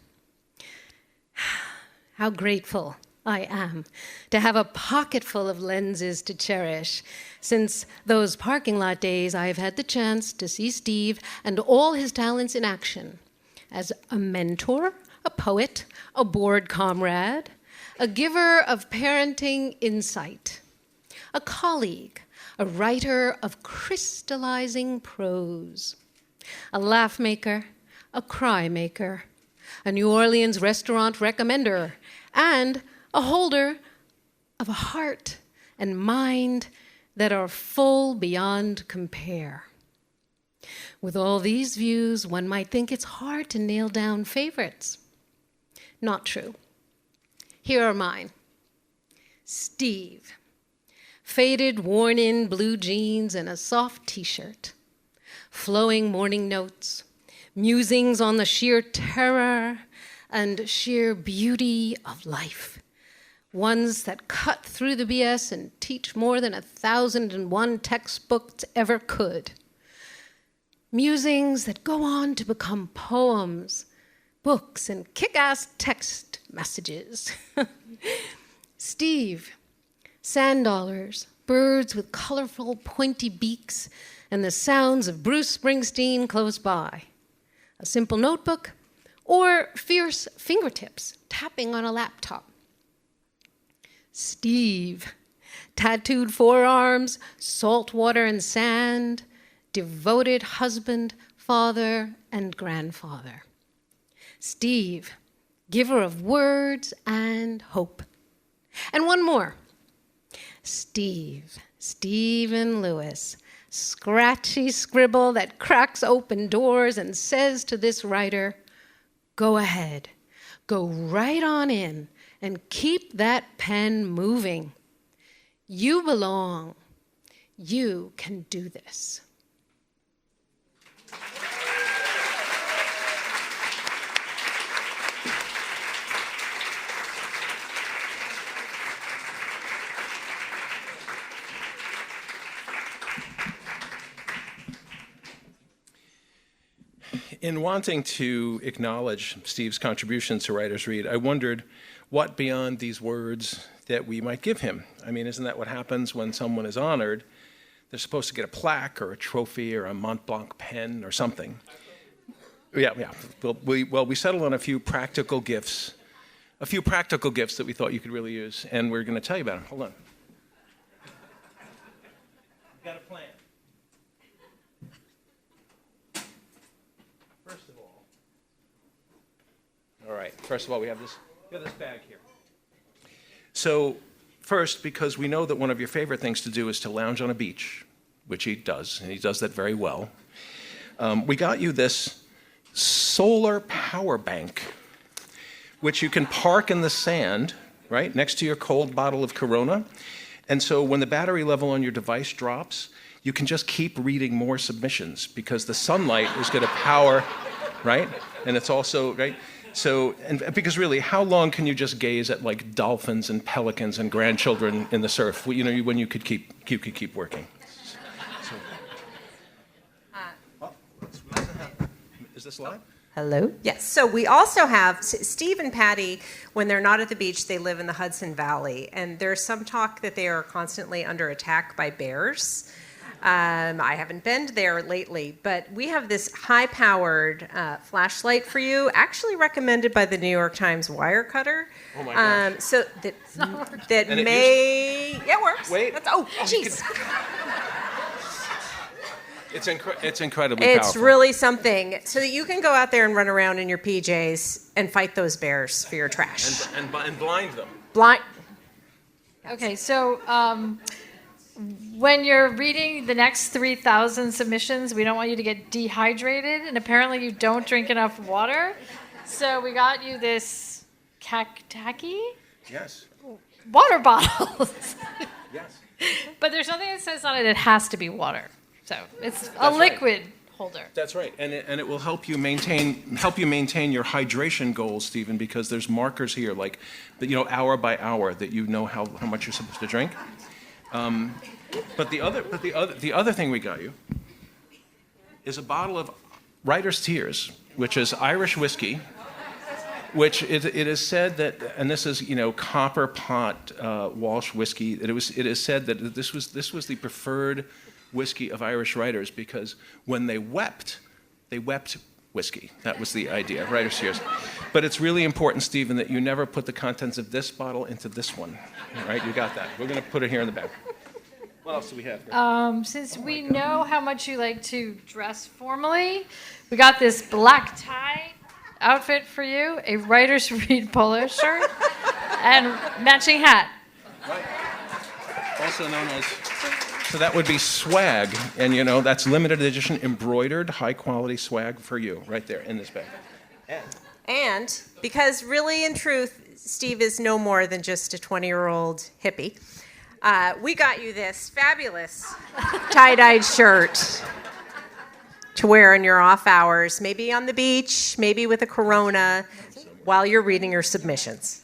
How grateful I am to have a pocket full of lenses to cherish. Since those parking lot days, I've had the chance to see Steve and all his talents in action as a mentor, a poet, a board comrade, a giver of parenting insight, a colleague, a writer of crystallizing prose, a laugh maker, a cry maker, a New Orleans restaurant recommender, and a holder of a heart and mind that are full beyond compare. With all these views, one might think it's hard to nail down favorites. Not true. Here are mine. Steve. Faded, worn-in blue jeans and a soft t-shirt. Flowing morning notes. Musings on the sheer terror and sheer beauty of life. Ones that cut through the BS and teach more than 1,001 textbooks ever could. Musings that go on to become poems, books, and kick-ass text messages. Steve, sand dollars, birds with colorful pointy beaks, and the sounds of Bruce Springsteen close by. A simple notebook, or fierce fingertips tapping on a laptop. Steve, tattooed forearms, salt water and sand, devoted husband, father, and grandfather. Steve, giver of words and hope. And one more. Steve, Stephen Lewis, scratchy scribble that cracks open doors and says to this writer, go ahead, go right on in and keep that pen moving. You belong. You can do this. In wanting to acknowledge Steve's contributions to Writers Read, I wondered what beyond these words that we might give him. I mean, isn't that what happens when someone is honored? They're supposed to get a plaque or a trophy or a Mont Blanc pen or something. Yeah. Well, we settled on a few practical gifts that we thought you could really use, and we're going to tell you about them. Hold on. We've got a plan. First of all, we have this bag here. So first, because we know that one of your favorite things to do is to lounge on a beach, which he does, and he does that very well, we got you this solar power bank, which you can park in the sand, right, next to your cold bottle of Corona. And so when the battery level on your device drops, you can just keep reading more submissions because the sunlight is going to power, right? And it's also, right? So, and because really, how long can you just gaze at like dolphins and pelicans and grandchildren in the surf? You know, when you could keep working. So. Is this live? Hello? Yes. So we also have Steve and Patty, when they're not at the beach, they live in the Hudson Valley. And there's some talk that they are constantly under attack by bears. I haven't been there lately, but we have this high-powered flashlight for you, actually recommended by the New York Times Wirecutter. Oh my gosh. So that And it yeah, it works. Wait. Oh, jeez. It's incredibly It's powerful. really something. So that you can go out there and run around in your PJs and fight those bears for your trash. And blind them. Blind. Okay, so when you're reading the next 3,000 submissions, we don't want you to get dehydrated, and apparently you don't drink enough water. So we got you this tacky Yes. water bottles. Yes. But there's nothing that says on it it has to be water. So it's a That's right. liquid holder. That's right, and it will help you maintain your hydration goals, Stephen, because there's markers here, like, hour by hour, that you know how much you're supposed to drink. But the other thing we got you is a bottle of Writer's Tears, which is Irish whiskey, which it is said that, and this is copper pot Walsh whiskey. It is said that this was the preferred whiskey of Irish writers because when they wept whiskey. That was the idea, Writer's Tears. But it's really important, Stephen, that you never put the contents of this bottle into this one. All right, you got that. We're going to put it here in the back. What else do we have here? Since we know how much you like to dress formally, we got this black tie outfit for you, a Writer's Read polo shirt, and matching hat. Right. Also known as... So that would be swag, and that's limited edition embroidered high-quality swag for you right there in this bag. And because really, in truth, Steve is no more than just a 20-year-old hippie, we got you this fabulous tie-dyed shirt to wear in your off hours, maybe on the beach, maybe with a Corona, while you're reading your submissions.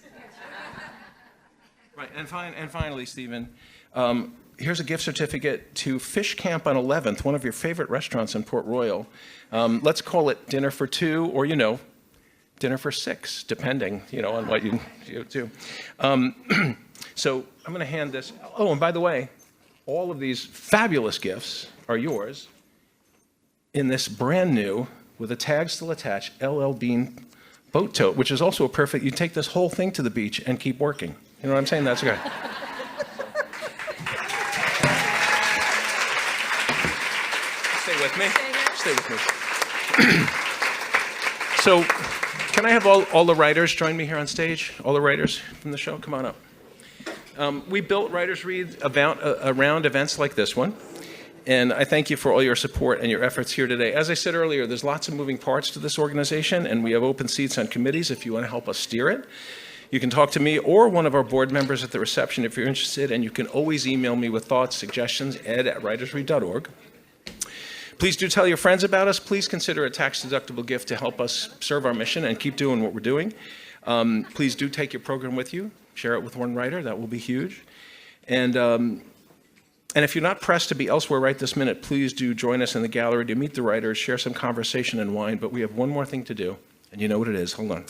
Right, and finally, Stephen, here's a gift certificate to Fish Camp on 11th, one of your favorite restaurants in Port Royal. Let's call it dinner for two, or dinner for six, depending on what you do. So I'm going to hand this. Oh, and by the way, all of these fabulous gifts are yours in this brand new, with a tag still attached, LL Bean boat tote, which is also a perfect. You take this whole thing to the beach and keep working. You know what I'm saying? That's good. Stay with me. Stay with me. So, can I have all the writers join me here on stage? All the writers from the show, come on up. We built Writers Read around events like this one, and I thank you for all your support and your efforts here today. As I said earlier, there's lots of moving parts to this organization, and we have open seats on committees if you want to help us steer it. You can talk to me or one of our board members at the reception if you're interested, and you can always email me with thoughts, suggestions, ed@writersread.org. Please do tell your friends about us. Please consider a tax-deductible gift to help us serve our mission and keep doing what we're doing. Please do take your program with you. Share it with one writer. That will be huge. And if you're not pressed to be elsewhere right this minute, please do join us in the gallery to meet the writers, share some conversation and wine. But we have one more thing to do, and you know what it is. Hold on.